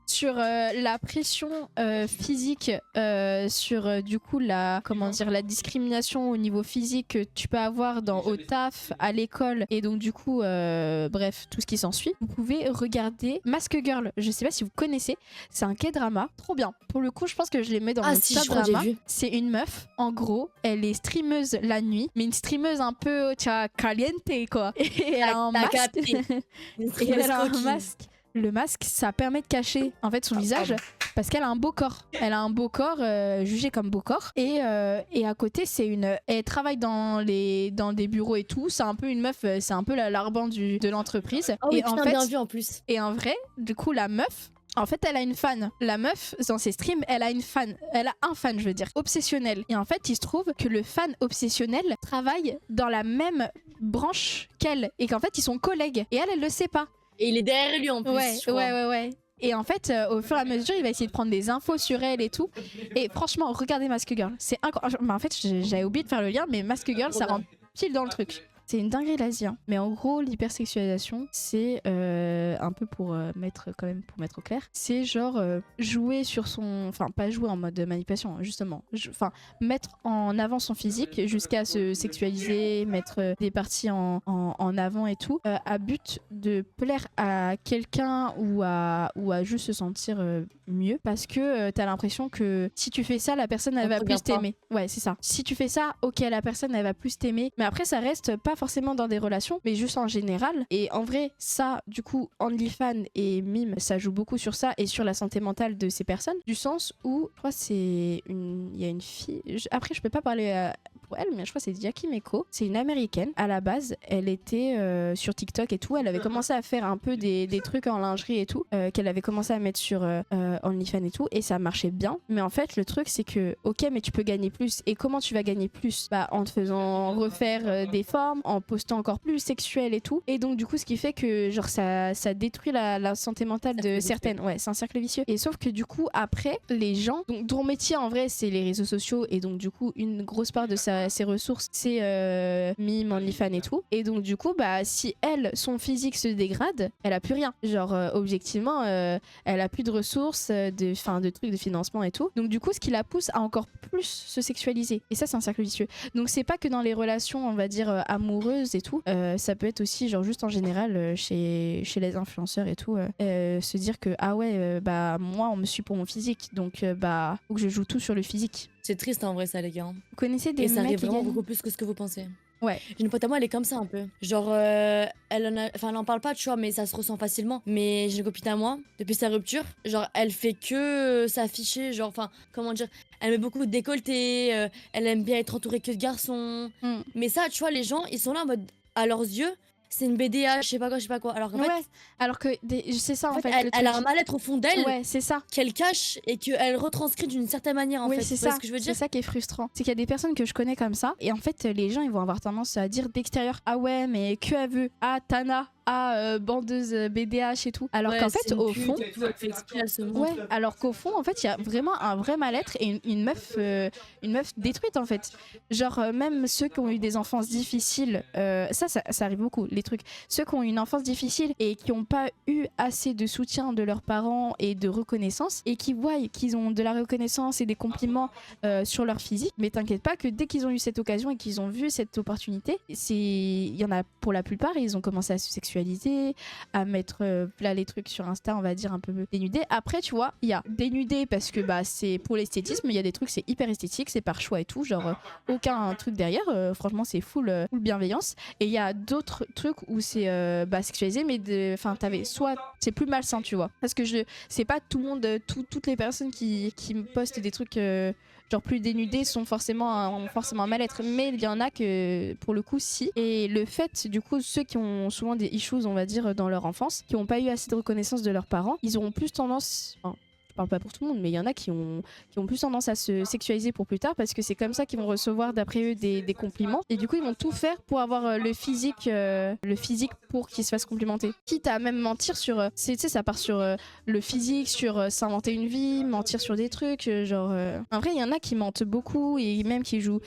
Sur la pression physique, sur du coup la discrimination au niveau physique que tu peux avoir au taf, à l'école, et donc du coup bref, tout ce qui s'ensuit, vous pouvez regarder Mask Girl. Je sais pas si vous connaissez, c'est un K-drama trop bien. Pour le coup, je pense que je les mets dans mon top drama. C'est une meuf, en gros, elle est streameuse la nuit, mais une streameuse un peu caliente quoi. Et elle a un masque. Le masque, ça permet de cacher en fait son visage parce qu'elle a un beau corps. Elle a un beau corps, jugé comme beau corps. Et à côté, elle travaille dans des bureaux et tout. C'est un peu une meuf, c'est un peu l'arban de l'entreprise. Oh oui, et en fait, bien vu en plus. Et en vrai, du coup, la meuf, en fait, elle a une fan. La meuf, dans ses streams, elle a une fan. Elle a un fan, je veux dire, obsessionnel. Et en fait, il se trouve que le fan obsessionnel travaille dans la même branche qu'elle. Et qu'en fait, ils sont collègues. Et elle le sait pas. Et il est derrière lui en plus. Ouais. Et en fait, au fur et à mesure, il va essayer de prendre des infos sur elle et tout. Et franchement, regardez Mask Girl. C'est incroyable. En fait, j'avais oublié de faire le lien, mais Mask Girl, ça rentre pile dans le truc. C'est une dinguerie l'Asie. Hein. Mais en gros, l'hypersexualisation, c'est un peu pour mettre au clair. C'est genre jouer sur son... Enfin, pas jouer en mode manipulation, justement. Mettre en avant son physique jusqu'à se sexualiser, mettre des parties en avant et tout, à but de plaire à quelqu'un ou à juste se sentir mieux. Parce que t'as l'impression que si tu fais ça, la personne, elle va plus t'aimer. Ouais, c'est ça. Si tu fais ça, ok, la personne, elle va plus t'aimer. Mais après, ça reste pas forcément dans des relations, mais juste en général. Et en vrai, ça, du coup, OnlyFans et Mime, ça joue beaucoup sur ça et sur la santé mentale de ces personnes, du sens où, je crois, il y a une fille, après, je peux pas parler pour elle, mais je crois que c'est Jackie Meko. C'est une américaine. À la base, elle était sur TikTok et tout. Elle avait commencé à faire un peu des trucs en lingerie et tout, qu'elle avait commencé à mettre sur OnlyFans et tout, et ça marchait bien. Mais en fait, le truc, c'est que, ok, mais tu peux gagner plus. Et comment tu vas gagner plus? En te faisant refaire des formes, en postant encore plus sexuel et tout. Et donc, du coup, ce qui fait que, genre, ça détruit la santé mentale de certaines. Ouais, c'est un cercle vicieux. Et sauf que, du coup, après, les gens, donc, dont métier, en vrai, c'est les réseaux sociaux, et donc, du coup, une grosse part de sa ses ressources, c'est mime, OnlyFans et tout. Et donc du coup, bah si elle, son physique se dégrade, elle a plus rien. Genre objectivement, elle a plus de ressources, de trucs de financement et tout. Donc du coup, ce qui la pousse à encore plus se sexualiser. Et ça, c'est un cercle vicieux. Donc c'est pas que dans les relations, on va dire amoureuses et tout. Ça peut être aussi genre juste en général chez les influenceurs et tout, se dire que ah ouais, bah moi on me suit pour mon physique, donc bah faut que je joue tout sur le physique. C'est triste en vrai ça les gars. Vous connaissez des Et ça mecs arrive qui vraiment gagnent... beaucoup plus que ce que vous pensez. Ouais. J'ai une pote à moi, elle est comme ça un peu. Genre, elle en parle pas, tu vois, mais ça se ressent facilement. Mais j'ai une copine à moi, depuis sa rupture, genre, elle fait que s'afficher, genre, enfin, comment dire, elle met beaucoup de décolleté, elle aime bien être entourée que de garçons. Mais ça, tu vois, les gens, ils sont là en mode, à leurs yeux, c'est une BDA, je sais pas quoi. Alors qu'en Ouais, fait, alors que c'est ça en fait. elle a un mal-être au fond d'elle. Ouais, c'est ça. Qu'elle cache et qu'elle retranscrit d'une certaine manière en Oui, fait. c'est Tu vois ça. ce que je veux C'est dire? ça qui est frustrant. C'est qu'il y a des personnes que je connais comme ça. Et en fait, les gens, ils vont avoir tendance à dire d'extérieur, ah ouais, mais que elle veut? Ah, Tana. Bandeuse BDH et tout. Alors Ouais, qu'en c'est fait, une au pute fond, et tout, elle fait exprès, elle se montre. ouais, alors qu'au fond, en fait, il y a vraiment un vrai mal-être et une meuf détruite en fait. Genre même ceux qui ont eu des enfances difficiles, ça arrive beaucoup, les trucs. Ceux qui ont eu une enfance difficile et qui n'ont pas eu assez de soutien de leurs parents et de reconnaissance et qui voient qu'ils ont de la reconnaissance et des compliments sur leur physique, mais t'inquiète pas que dès qu'ils ont eu cette occasion et qu'ils ont vu cette opportunité, il y en a pour la plupart, ils ont commencé à se sexualiser, à mettre là les trucs sur Insta, on va dire un peu dénudés. Après, tu vois, il y a dénudé parce que bah c'est pour l'esthétisme, il y a des trucs c'est hyper esthétique, c'est par choix et tout, genre aucun truc derrière, franchement c'est full bienveillance. Et il y a d'autres trucs où c'est sexualisé, mais enfin t'avais soit c'est plus malsain, tu vois, parce que c'est pas tout le monde, toutes les personnes qui me postent des trucs genre plus dénudés ont forcément un mal-être, mais il y en a que pour le coup si. Et le fait du coup, ceux qui ont souvent des issues on va dire dans leur enfance, qui n'ont pas eu assez de reconnaissance de leurs parents, ils auront plus tendance, enfin, je parle pas pour tout le monde, mais il y en a qui ont plus tendance à se sexualiser pour plus tard, parce que c'est comme ça qu'ils vont recevoir d'après eux des compliments, et du coup ils vont tout faire pour avoir le physique pour qu'ils se fassent complimenter, quitte à même mentir sur tu sais ça part sur le physique, sur s'inventer une vie, mentir sur des trucs, genre en vrai il y en a qui mentent beaucoup et même qui jouent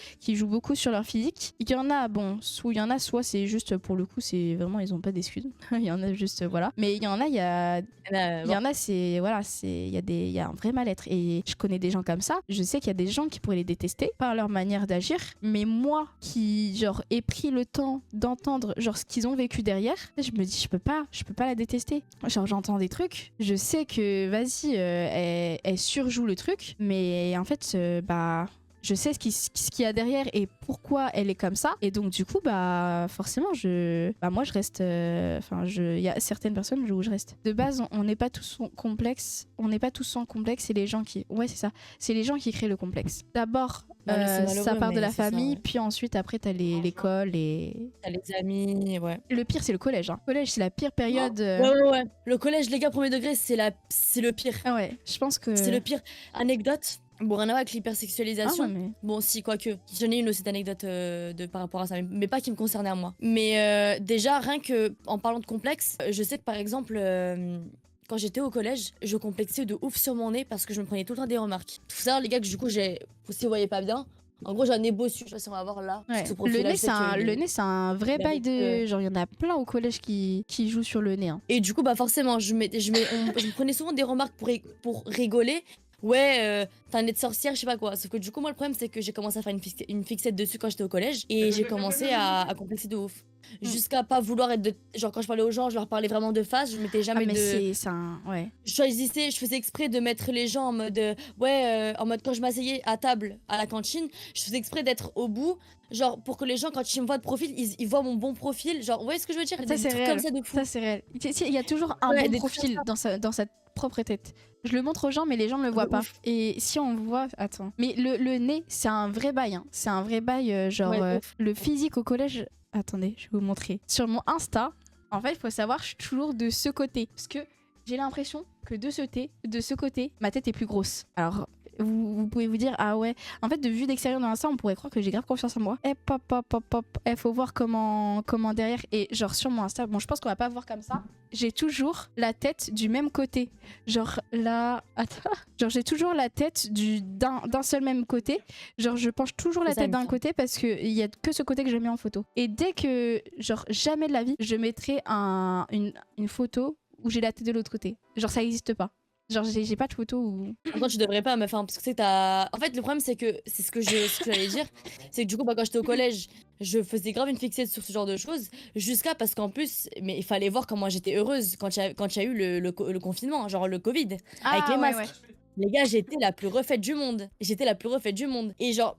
beaucoup sur leur physique. Il y en a soit c'est juste pour le coup c'est vraiment ils ont pas d'excuses il y en a juste voilà, mais il y en a c'est voilà, il y a un vrai mal-être et je connais des gens comme ça. Je sais qu'il y a des gens qui pourraient les détester par leur manière d'agir, mais moi qui genre ai pris le temps d'entendre genre ce qu'ils ont vécu derrière, je me dis je peux pas la détester. Genre j'entends des trucs, je sais que vas-y elle surjoue le truc, mais en fait je sais ce qu'il y a derrière et pourquoi elle est comme ça, et donc du coup forcément moi je reste il y a certaines personnes où je reste. De base on n'est pas tous sans complexe, c'est les gens qui c'est les gens qui créent le complexe. D'abord ça part de la famille, puis ensuite après t'as l'école et t'as les amis, ouais. Le pire c'est le collège, hein. Le collège c'est la pire période. Ouais. Le collège les gars, premier degré, c'est le pire. Ah ouais, je pense que c'est le pire. Anecdote. Bon, rien à voir avec l'hypersexualisation. Ah ouais, mais... Bon, si, quoique. J'en ai une aussi d'anecdote par rapport à ça, mais pas qui me concernait à moi. Mais déjà, rien que en parlant de complexe, je sais que par exemple, quand j'étais au collège, je complexais de ouf sur mon nez parce que je me prenais tout le temps des remarques. Tout ça, les gars, que du coup, si vous voyez pas bien, en gros, j'ai un nez bossu. Je sais pas si on va voir là. Ouais. Le nez, c'est un vrai bail de. Genre, il y en a plein au collège qui jouent sur le nez. Hein. Et du coup, forcément, je me prenais souvent des remarques pour rigoler. Ouais, t'as un nez de sorcière, je sais pas quoi. Sauf que du coup, moi, le problème, c'est que j'ai commencé à faire une fixette dessus quand j'étais au collège. Et j'ai commencé à complexer de ouf. Jusqu'à pas vouloir être de. Genre, quand je parlais aux gens, je leur parlais vraiment de face. Je mettais jamais ouais. Je faisais exprès de mettre les gens en mode. En mode quand je m'asseyais à table à la cantine, je faisais exprès d'être au bout. Genre, pour que les gens, quand ils me voient de profil, ils voient mon bon profil. Genre, vous voyez ce que je veux dire? Ça, c'est réel. Comme ça de fou. Ça, c'est réel. Il y a toujours un bon profil dans sa propre tête. Je le montre aux gens, mais les gens ne le voient pas. Et si on voit... Attends. Mais le nez, c'est un vrai bail. Hein. C'est un vrai bail, le physique au collège... Attendez, je vais vous montrer. Sur mon Insta, en fait, il faut savoir, je suis toujours de ce côté. Parce que j'ai l'impression que de ce côté, ma tête est plus grosse. Alors... vous pouvez vous dire ah ouais, en fait de vue d'extérieur dans l'instant on pourrait croire que j'ai grave confiance en moi. Et pop pop pop pop, faut voir comment derrière, et genre sur mon Insta, bon je pense qu'on va pas voir comme ça, j'ai toujours la tête du même côté, genre là, attends, genre j'ai toujours la tête d'un seul même côté, genre je penche toujours la tête d'un côté parce que il y a que ce côté que je mets en photo, et dès que genre jamais de la vie je mettrai une photo où j'ai la tête de l'autre côté, genre ça existe pas. Genre j'ai pas de photo où... Attends, tu devrais pas, meuf, parce que c'est t'as... En fait, le problème, c'est que, c'est ce que j'allais dire, c'est que du coup, quand j'étais au collège, je faisais grave une fixette sur ce genre de choses, jusqu'à parce qu'en plus, mais il fallait voir comment j'étais heureuse quand il y a eu le confinement, genre le Covid, avec les masques. Ouais. Les gars, j'étais la plus refaite du monde. Et genre,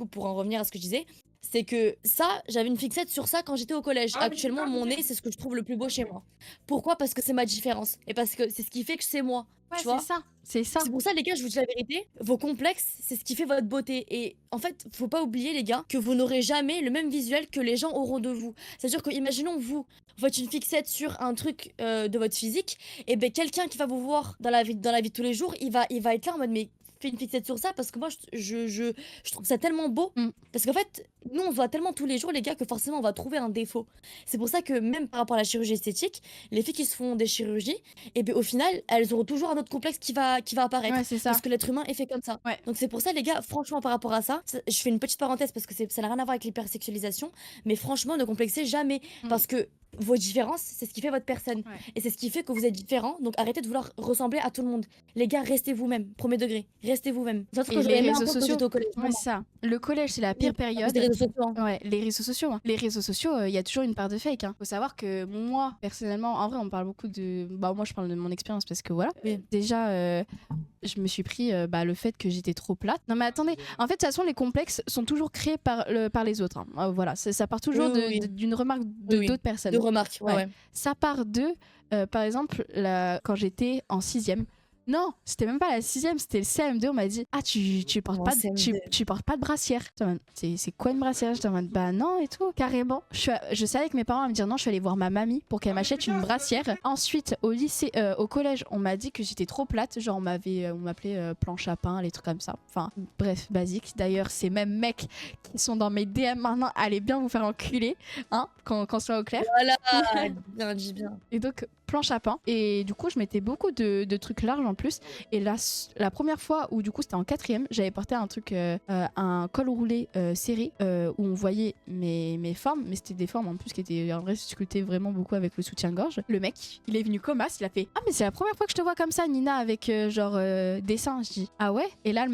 pour en revenir à ce que je disais, c'est que ça, j'avais une fixette sur ça quand j'étais au collège. Actuellement, mon nez, c'est ce que je trouve le plus beau chez moi. Pourquoi? Parce que c'est ma différence. Et parce que c'est ce qui fait que c'est moi. Ouais, tu vois? c'est ça. C'est pour ça, les gars, je vous dis la vérité, vos complexes, c'est ce qui fait votre beauté. Et en fait, faut pas oublier, les gars, que vous n'aurez jamais le même visuel que les gens auront de vous. C'est-à-dire que, imaginons, vous faites une fixette sur un truc de votre physique, et ben quelqu'un qui va vous voir dans la vie de tous les jours, il va être là en mode, mais fais une fixette sur ça, parce que moi, je trouve ça tellement beau. Parce qu'en fait, nous, on se voit tellement tous les jours, les gars, que forcément, on va trouver un défaut. C'est pour ça que même par rapport à la chirurgie esthétique, les filles qui se font des chirurgies, et bien au final, elles auront toujours un autre complexe qui va apparaître. Ouais, c'est ça. Parce que l'être humain est fait comme ça. Ouais. Donc c'est pour ça, les gars, franchement, par rapport à ça, je fais une petite parenthèse parce que ça n'a rien à voir avec l'hypersexualisation, mais franchement, ne complexez jamais. Parce que vos différences, c'est ce qui fait votre personne. Ouais. Et c'est ce qui fait que vous êtes différent. Donc arrêtez de vouloir ressembler à tout le monde. Les gars, restez vous-même. Premier degré. Restez vous-même. Et les réseaux sociaux, au collège, ouais, ça. Le collège, c'est la pire période. Les réseaux sociaux. Ouais, les réseaux sociaux. Hein. Les réseaux sociaux, il y a toujours une part de fake. Hein. Faut savoir que moi, personnellement, en vrai, on parle beaucoup de... Bah moi, je parle de mon expérience parce que voilà. Oui. Déjà, je me suis pris le fait que j'étais trop plate. Non mais attendez, en fait, de toute façon, les complexes sont toujours créés par les autres. Hein. Voilà, ça part toujours d'une remarque d'autres personnes. De remarques, ouais. Ça part de, par exemple, quand j'étais en 6e. Non, c'était même pas la 6e, c'était le CM2. On m'a dit ah tu portes pas de brassière. C'est quoi une brassière? J'étais en mode bah non et tout. Carrément. Je savais que mes parents allaient me dire non. Je suis allée voir ma mamie pour qu'elle m'achète une brassière. Ensuite au lycée, au collège, on m'a dit que j'étais trop plate. Genre on m'appelait planche à pain, les trucs comme ça. Enfin bref, basique. D'ailleurs ces mêmes mecs qui sont dans mes DM maintenant, allez bien vous faire enculer, hein, quand on soit au clair. Voilà. Bien dit bien. Et donc planche à pain, et du coup je mettais beaucoup de trucs larges en plus, et là la première fois où du coup c'était en 4e, j'avais porté un truc un col roulé serré où on voyait mes formes, mais c'était des formes en plus qui étaient en vrai sculptées vraiment beaucoup avec le soutien-gorge. Le mec il est venu comme as, il a fait ah mais c'est la première fois que je te vois comme ça Nina, avec genre des seins. Je dis ah ouais, et là le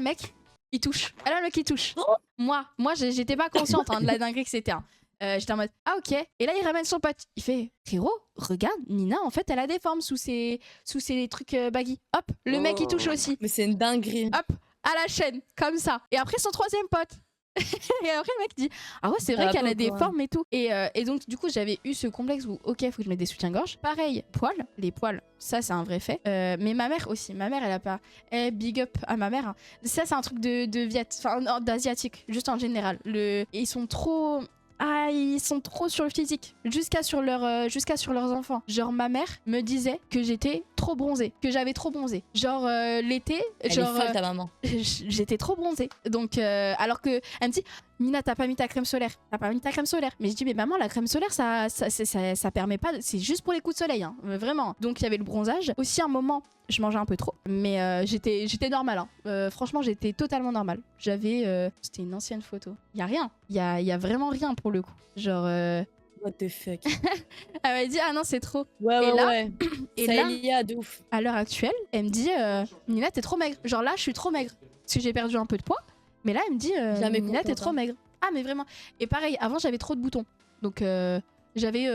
mec il touche. Ah là le mec il touche. Oh, moi j'étais pas consciente de la dinguerie que c'était. J'étais en mode ah ok, et là il ramène son pote, il fait frérot regarde Nina, en fait elle a des formes sous ses trucs baggy. Hop, le mec il touche aussi, mais c'est une dinguerie. Hop, à la chaîne comme ça, et après son troisième pote et après le mec dit ah ouais c'est vrai qu'elle a des formes et tout, et donc du coup j'avie eu ce complexe où ok faut que je mette des soutiens-gorge. Pareil, les poils, ça c'est un vrai fait, mais ma mère aussi, elle a pas, big up à ma mère, hein. Ça c'est un truc d'asiatique juste en général, ils sont trop sur le physique, jusqu'à sur leurs enfants. Genre ma mère me disait que j'étais trop bronzée, que j'avais trop bronzé. Genre l'été, elle est folle, ta maman. J'étais trop bronzée. Donc alors que elle me dit Nina, t'as pas mis ta crème solaire. Mais je dis mais maman, la crème solaire ça permet pas, c'est juste pour les coups de soleil, hein, vraiment. Donc il y avait le bronzage. Aussi un moment je mangeais un peu trop, mais j'étais normale, hein. Franchement j'étais totalement normale. C'était une ancienne photo. Y a rien, y a vraiment rien pour le coup. Genre what the fuck. Elle m'a dit ah non c'est trop. Ouais. Et ça là, il y a de ouf. À l'heure actuelle, elle me dit Nina t'es trop maigre. Genre là je suis trop maigre parce que j'ai perdu un peu de poids. Mais là elle me dit Nina t'es trop maigre. Ah mais vraiment. Et pareil, avant j'avais trop de boutons. Donc j'avais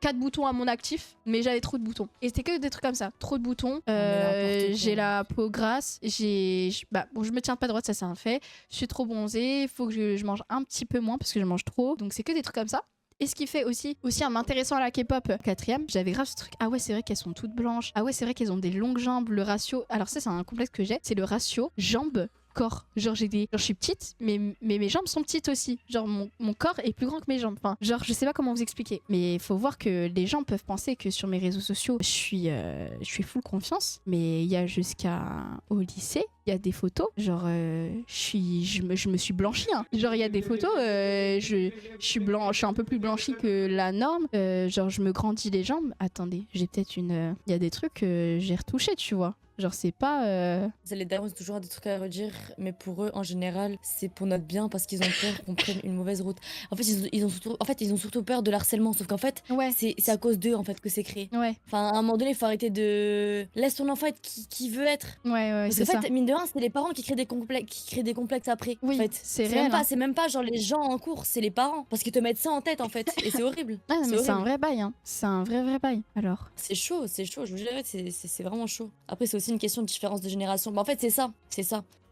4 boutons à mon actif, mais j'avais trop de boutons. Et c'était que des trucs comme ça, trop de boutons. J'ai la peau grasse, bon, je me tiens pas droite, ça c'est un fait. Je suis trop bronzée, faut que je mange un petit peu moins parce que je mange trop. Donc c'est que des trucs comme ça. Et ce qui fait aussi en m'intéressant à la K-pop 4e, j'avais grave ce truc. Ah ouais, c'est vrai qu'elles sont toutes blanches. Ah ouais, c'est vrai qu'elles ont des longues jambes. Le ratio. Alors, ça, c'est un complexe que j'ai. C'est le ratio jambes corps. Genre je suis petite, mais mes jambes sont petites aussi. Genre mon corps est plus grand que mes jambes. Enfin, genre je sais pas comment vous expliquer. Mais il faut voir que les gens peuvent penser que sur mes réseaux sociaux, je suis full confiance. Mais il y a jusqu'à au lycée, il y a des photos. Genre je me suis blanchie. Hein. Genre il y a des photos, je suis un peu plus blanchie que la norme. Genre je me grandis les jambes. Attendez, j'ai peut-être une. Il y a des trucs que j'ai retouchés, tu vois. Genre c'est pas. Les darons ont toujours des trucs à redire, mais pour eux, en général, c'est pour notre bien parce qu'ils ont peur qu'on prenne une mauvaise route. En fait, ils ont surtout peur de l'harcèlement, sauf qu'en fait, Ouais. c'est à cause d'eux en fait que c'est créé. Ouais. Enfin, à un moment donné, il faut arrêter de laisse ton enfant être qui veut être. Ouais, Parce c'est qu'en ça. fait, mine de rien, c'est les parents qui créent des complexes après. Oui, en fait. c'est réel. Hein. C'est même pas genre les gens en cours, c'est les parents parce qu'ils te mettent ça en tête en fait, et c'est horrible. Ah non, mais c'est un horrible. vrai bail. Hein. C'est un vrai bail. Alors. C'est chaud, je vous dirais, c'est vraiment chaud. Après, c'est aussi une question de différence de génération. Mais en fait, c'est ça.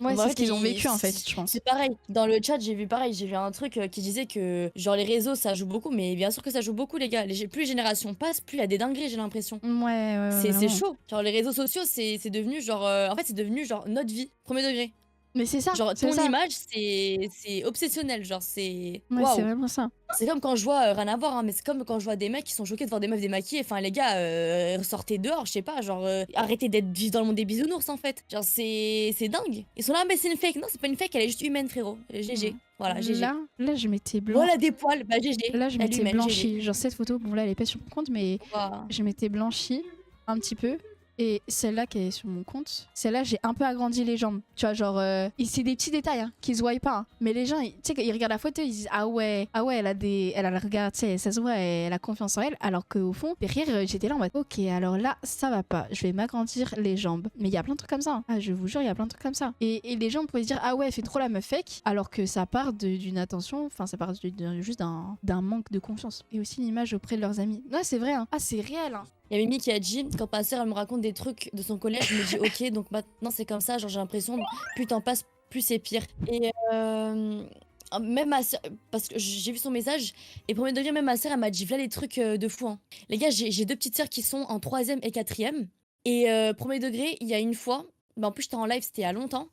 Ouais, En c'est fait, ce qu'ils ont vécu en fait, je pense. C'est pareil. Dans le chat, j'ai vu un truc qui disait que genre les réseaux ça joue beaucoup, mais bien sûr que ça joue beaucoup les gars. Plus les générations passent, plus il y a des dingueries, j'ai l'impression. Ouais. C'est vraiment. chaud. Genre les réseaux sociaux, c'est devenu genre en fait, c'est devenu genre notre vie, premier degré. Mais c'est ça. Genre c'est ton ça. image, c'est obsessionnel, genre c'est Ouais, waouh. c'est vraiment ça. C'est comme quand je vois, rien à voir, hein, mais c'est comme quand je vois des mecs qui sont choqués de voir des meufs démaquillées. Enfin, les gars, sortez dehors, je sais pas, genre, arrêtez d'être vivre dans le monde des bisounours en fait. Genre, c'est dingue. Ils sont là, mais c'est une fake. Non, c'est pas une fake, elle est juste humaine, frérot. GG. Voilà, GG. Là, je m'étais blanchie. Voilà des poils, bah GG. Là, je Elle m'étais humaine, blanchie. GG. Genre, cette photo, bon, là, elle est pas sur mon compte, mais Waouh. je m'étais blanchie un petit peu. Et celle-là qui est sur mon compte, celle-là, j'ai un peu agrandi les jambes. Tu vois, genre, et c'est des petits détails hein, qui se voient pas. Hein. Mais les gens, tu sais, quand ils regardent la photo, ils disent ah ouais, elle a le regard, tu sais, ça se voit, elle a confiance en elle. Alors qu'au fond, derrière, j'étais là en mode ok, alors là, ça va pas. Je vais m'agrandir les jambes. Mais il y a plein de trucs comme ça. Hein. Ah, je vous jure, il y a plein de trucs comme ça. Et les gens pourraient se dire ah ouais, elle fait trop la meuf fake. Alors que ça part d'une attention, enfin, ça part juste d'un manque de confiance. Et aussi une image auprès de leurs amis. Ouais, c'est vrai. Hein. Ah, c'est réel. Hein. Il y a Mimi qui a dit, quand ma soeur elle me raconte des trucs de son collège, je me dis ok, donc maintenant c'est comme ça, genre j'ai l'impression, plus t'en passes, plus c'est pire. Et même ma soeur, parce que j'ai vu son message, et premier degré, même ma soeur elle m'a dit voilà les trucs de fou. Hein. Les gars, j'ai deux petites sœurs qui sont en 3e et 4e. Et premier degré, il y a une fois, bah en plus j'étais en live, c'était il y a longtemps,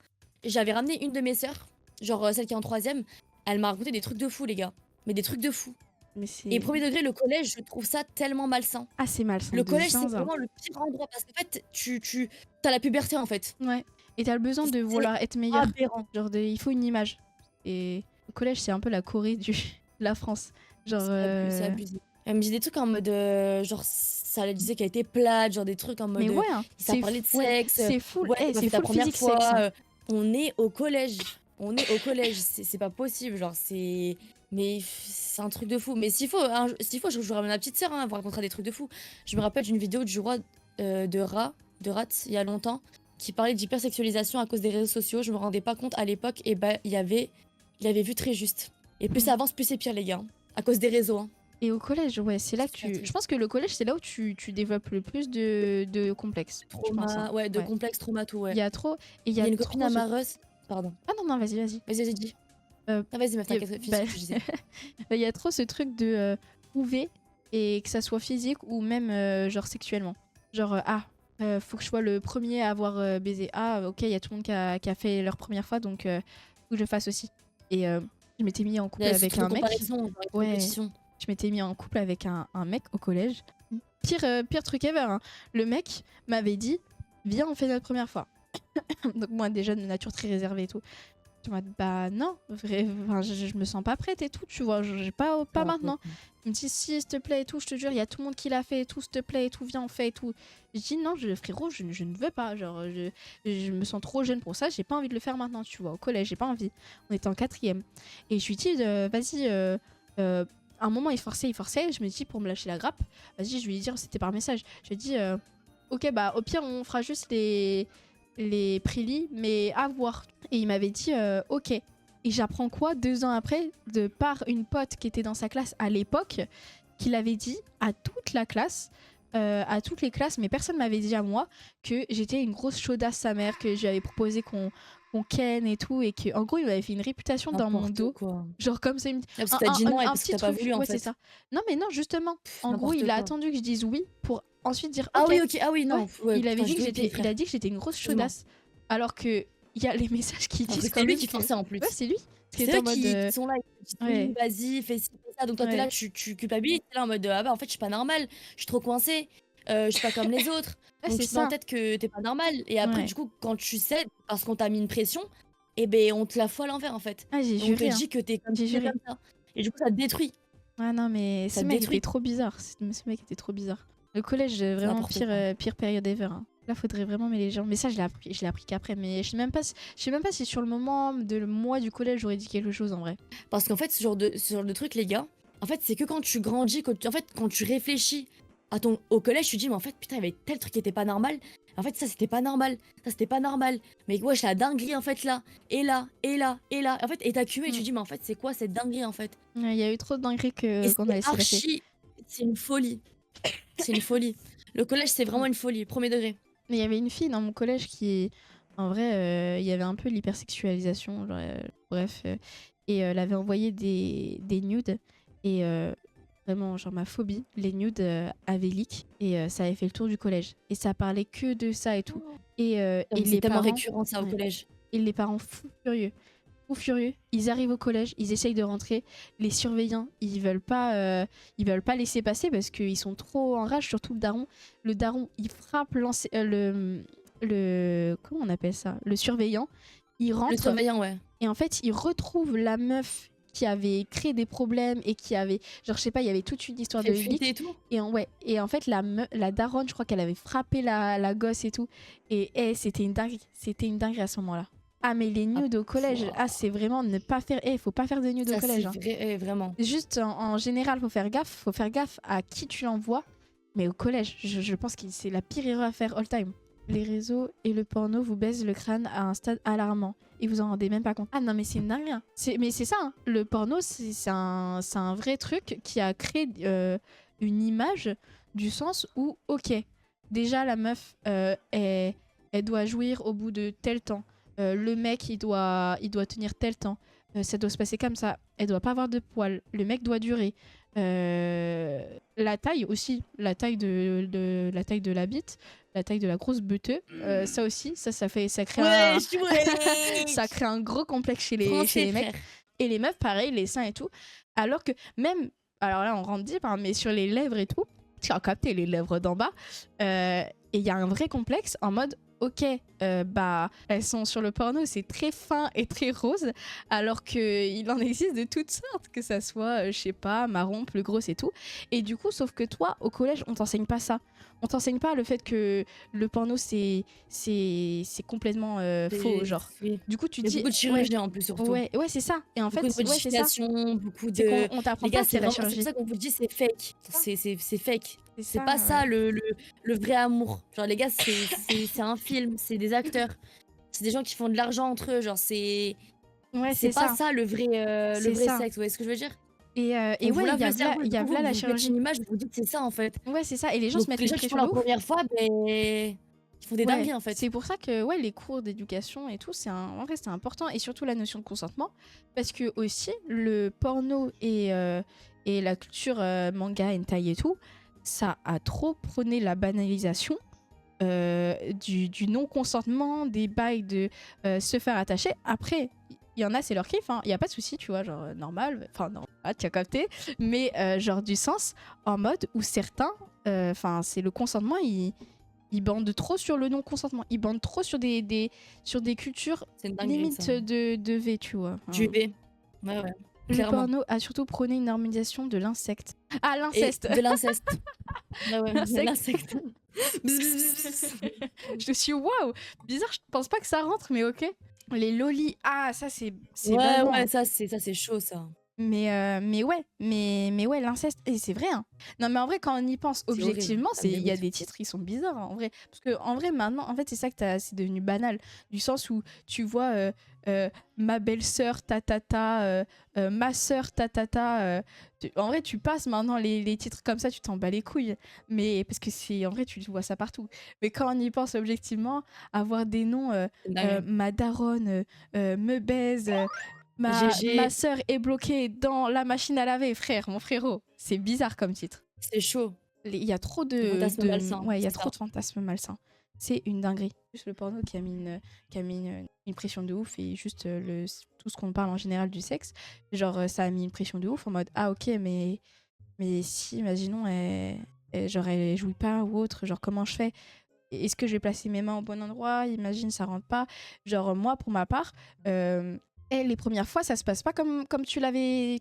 j'avais ramené une de mes sœurs, genre celle qui est en 3e, elle m'a raconté des trucs de fou, les gars. Mais des trucs de fou. Et premier degré, le collège, je trouve ça tellement malsain. Ah, c'est malsain. Le collège, c'est vraiment le pire endroit parce qu'en fait, tu as la puberté en fait. Ouais. Et t'as le besoin de vouloir être meilleur. Aberrant. Genre, il faut une image. Et le collège, c'est un peu la Corée de la France. Genre. C'est abusé. Elle me dit des trucs en mode. Genre, ça disait qu'elle était plate, genre des trucs en mode. Mais ouais, hein, ça parlait de sexe. C'est fou. Ouais, c'est ta full première physique fois. sexe. Hein. On est au collège. C'est pas possible. Genre, c'est. Mais c'est un truc de fou. Mais s'il faut, je ramène ma petite sœur, hein, elle vous racontera des trucs de fou. Je me rappelle d'une vidéo du roi de Rat, il y a longtemps, qui parlait d'hypersexualisation à cause des réseaux sociaux. Je me rendais pas compte à l'époque, et bah il avait vu très juste. Et plus ça avance, plus c'est pire, les gars. À cause des réseaux. Hein. Et au collège, ouais, c'est là que je pense que le collège, c'est là où tu développes le plus de complexes. Trauma, hein. ouais, de complexes, trauma, tout, ouais. Il y a trop. Et il y a une copine amoureuse. Pardon. Ah non, vas-y. Vas-y, dis. Vas-y, meuf, t'inquiète. Il y a trop ce truc de prouver, et que ça soit physique ou même genre sexuellement. Genre, faut que je sois le premier à avoir baisé. Ah, ok, il y a tout le monde qui a fait leur première fois, donc faut que je le fasse aussi. Et je m'étais mis en couple avec un mec. Ouais, je m'étais mis en couple avec un mec au collège. Pire truc ever. Hein. Le mec m'avait dit, viens, on fait notre première fois. Donc moi, déjà de nature très réservée et tout. Je me dis, bah non, je me sens pas prête et tout, tu vois, j'ai pas maintenant. Il me dit, si, s'il te plaît et tout, je te jure, il y a tout le monde qui l'a fait et tout, s'il te plaît et tout, viens, on fait et tout. Je dis, non, frérot, je ne veux pas, genre, je me sens trop jeune pour ça, j'ai pas envie de le faire maintenant, tu vois, au collège, j'ai pas envie. On était en 4e. Et je lui dis, vas-y, à un moment, il forçait, je me dis, pour me lâcher la grappe, vas-y, je lui ai dit, c'était par message, je lui ai dit, ok, bah, au pire, on fera juste les prélis, mais à voir. Et il m'avait dit ok. Et j'apprends quoi 2 ans après, de par une pote qui était dans sa classe à l'époque, qu'il avait dit à toute la classe, à toutes les classes, mais personne m'avait dit à moi que j'étais une grosse chaudasse sa mère, que je lui avais proposé qu'on ken et tout, et que en gros il m'avait fait une réputation dans mon dos, quoi. Genre comme ça, il me dit parce que t'as dit non et parce que t'as pas voulu en fait. C'est ça. Non mais non, justement, en gros il a attendu que je dise oui pour ensuite dire ah ok. oui, ok, ah oui, non. Ouais, il avait dit que il a dit que j'étais une grosse chaudasse, alors que il y a les messages qui Alors que disent c'est quand lui même qui que. forçait en Ouais, plus. c'est lui. Qui C'est était eux en mode. qui sont là, ils disent oui, Ouais, vas-y, fais ci, fais ça. Donc toi, t'es là, ouais. tu culpabilises, t'es là en mode ah bah en fait, je suis pas normale, je suis trop coincée, je suis pas comme les autres. Ouais, Donc c'est tu te mets en ça. tête que t'es pas normale. Et après, Ouais. du coup, quand tu cèdes parce qu'on t'a mis une pression, et ben on te la fout à l'envers en fait. Ah, j'ai Et on te juré, hein. dit que t'es comme J'ai ci, t'es juré. comme ça. Et du coup, ça te détruit. Ah non, mais Ça ce te mec était détruit. trop bizarre. Ce mec était trop bizarre. Le collège, C'est vraiment n'importe quoi. pire période ever, hein. Là, faudrait vraiment mêler les gens. Mais ça, je l'ai appris qu'après. Mais je sais même pas si sur le moment de moi du collège, j'aurais dit quelque chose en vrai. Parce qu'en fait, ce genre de truc, les gars, en fait, c'est que quand tu grandis, en fait, quand tu réfléchis au collège, tu te dis, mais en fait, putain, il y avait tel truc qui était pas normal. En fait, ça, c'était pas normal. Ça, c'était pas normal. Mais wesh, la dinguerie, en fait, là. Et là, et là, et là. En fait, et t'as cumulé, tu te dis, mais en fait, c'est quoi cette dinguerie, en fait? Ouais, il y a eu trop de dingueries Et qu'on a c'est laissé passer. archi. C'est une folie. C'est une folie. Le collège, c'est vraiment une folie. Premier degré. Mais il y avait une fille dans mon collège qui, en vrai, il y avait un peu l'hypersexualisation. Genre, bref. Et elle avait envoyé des nudes. Et vraiment, genre, ma phobie, les nudes avaient leak. Et ça avait fait le tour du collège. Et ça parlait que de ça et tout. Et C'est les tellement parents. récurrent, ça, au Ouais. collège. Et les parents fous furieux. Fous furieux. Ils arrivent au collège, ils essayent de rentrer. Les surveillants, ils veulent pas laisser passer parce qu'ils sont trop en rage, surtout le daron. Le daron, il frappe comment on appelle ça? Le surveillant. Il Le rentre surveillant, ouais. et en fait, il retrouve la meuf qui avait créé des problèmes et qui avait, genre, je sais pas, il y avait toute une histoire de Fait fuiter leak. et tout. Et en fait, la daronne, je crois qu'elle avait frappé la gosse et tout. Et c'était une dinguerie. C'était une dinguerie à ce moment-là. Ah, mais les nudes au collège, Pouah. c'est vraiment ne pas faire. Faut pas faire de nudes au Ça, collège, c'est hein. vrai, vraiment. Juste en général, faut faire gaffe. Faut faire gaffe à qui tu l'envoies. Mais au collège, je pense que c'est la pire erreur à faire all time. Les réseaux et le porno vous baisent le crâne à un stade alarmant. Et vous en rendez même pas compte. Ah non, mais c'est une dinguerie, hein. Mais c'est ça, hein. Le porno, c'est un vrai truc qui a créé une image du sens où, ok, déjà la meuf, elle doit jouir au bout de tel temps. Le mec, il doit tenir tel temps. Ça doit se passer comme ça. Elle doit pas avoir de poils. Le mec doit durer. La taille aussi. La taille de la bite. La taille de la grosse beuteux. Ça aussi. Ça crée Ouais, ça crée un gros complexe chez les Français, mecs. frère. Et les meufs, pareil, les seins et tout. Alors que même... Alors là, on rentre deep, hein, mais sur les lèvres et tout, tu as capté les lèvres d'en bas. Et il y a un vrai complexe en mode, ok, bah, elles sont sur le porno, c'est très fin et très rose, alors qu'il en existe de toutes sortes, que ça soit, je sais pas, marron, plus grosse et tout. Et du coup, sauf que toi, au collège, on t'enseigne pas ça. On t'enseigne pas le fait que le porno, c'est complètement faux, genre. Oui. Du coup, tu Il y a dis... beaucoup de chirurgiens en plus, surtout. Ouais, c'est ça. Et en Beaucoup fait, de ouais, c'est ça. modifications, beaucoup C'est de. qu'on t'apprend Les pas gars, ce qu'est la c'est pour chirurgie. ça qu'on vous dit c'est fake. C'est fake. C'est C'est ça, pas ouais. ça le vrai amour. Genre, les gars, c'est un film, c'est des acteurs. C'est des gens qui font de l'argent entre eux. Genre, c'est Ouais, c'est c'est pas ça. ça le vrai C'est ça. sexe. Vous voyez ce que je veux dire? Et On vous ouais, lave il y le a cerveau, v'là vous la vous faites chirurgie. une image, vous vous dites c'est ça en fait. Ouais, c'est ça. Et les gens Donc se mettent les une gens qui font pression la de ouf. première fois, ben ils font des dingueries en fait. C'est pour ça que ouais, les cours d'éducation et tout, en vrai, c'est important. Et surtout la notion de consentement. Parce que aussi, le porno et la culture manga, hentai et tout, ça a trop prôné la banalisation du non-consentement, des bails de se faire attacher. Après, il y en a, c'est leur kiff, hein. Il y a pas de souci, tu vois, genre normal. Enfin, non, ah, tu as capté. Mais genre du sens en mode où certains, c'est le consentement, ils bandent trop sur le non-consentement. Ils bandent trop sur des cultures C'est une dinguerie, limite ça. de V, tu vois. Du V. Ouais, ouais. Le Clairement. porno a surtout prôné une normalisation de l'insecte. Ah, Et l'inceste. de l'inceste. Ah ouais, L'insecte. l'insecte. Bzz, bzz, bzz, bzz. Je suis waouh, bizarre, je pense pas que ça rentre, mais ok. Les lolis, ah ça c'est Ouais, vraiment. ouais, ça c'est chaud ça. Mais ouais, l'inceste, et c'est vrai, hein. Non mais en vrai, quand on y pense C'est horrible, objectivement, ça me il y a dégoûte. des titres qui sont bizarres, hein, en vrai. Parce que en vrai, maintenant, en fait, c'est ça que c'est devenu banal, du sens où tu vois ma belle-sœur tatata, ma sœur tatata. En vrai, tu passes maintenant les titres comme ça, tu t'en bats les couilles. Mais parce que en vrai, tu vois ça partout. Mais quand on y pense objectivement, avoir des noms, C'est dingue. ma daronne me baise. Ma GG, sœur est bloquée dans la machine à laver, frère, mon frérot. C'est bizarre comme titre. c'est chaud. Il y a trop Le fantasme malsain, ouais, il y a c'est trop ça. de fantasmes malsains. c'est une dinguerie. Juste le porno qui a mis une pression de ouf et juste tout ce qu'on parle en général du sexe, genre ça a mis une pression de ouf en mode ah ok mais si imaginons genre elle jouit pas ou autre, genre comment je fais? Est-ce que je vais placer mes mains au bon endroit? Imagine ça rentre pas. Genre moi pour ma part, les premières fois ça se passe pas comme tu l'avais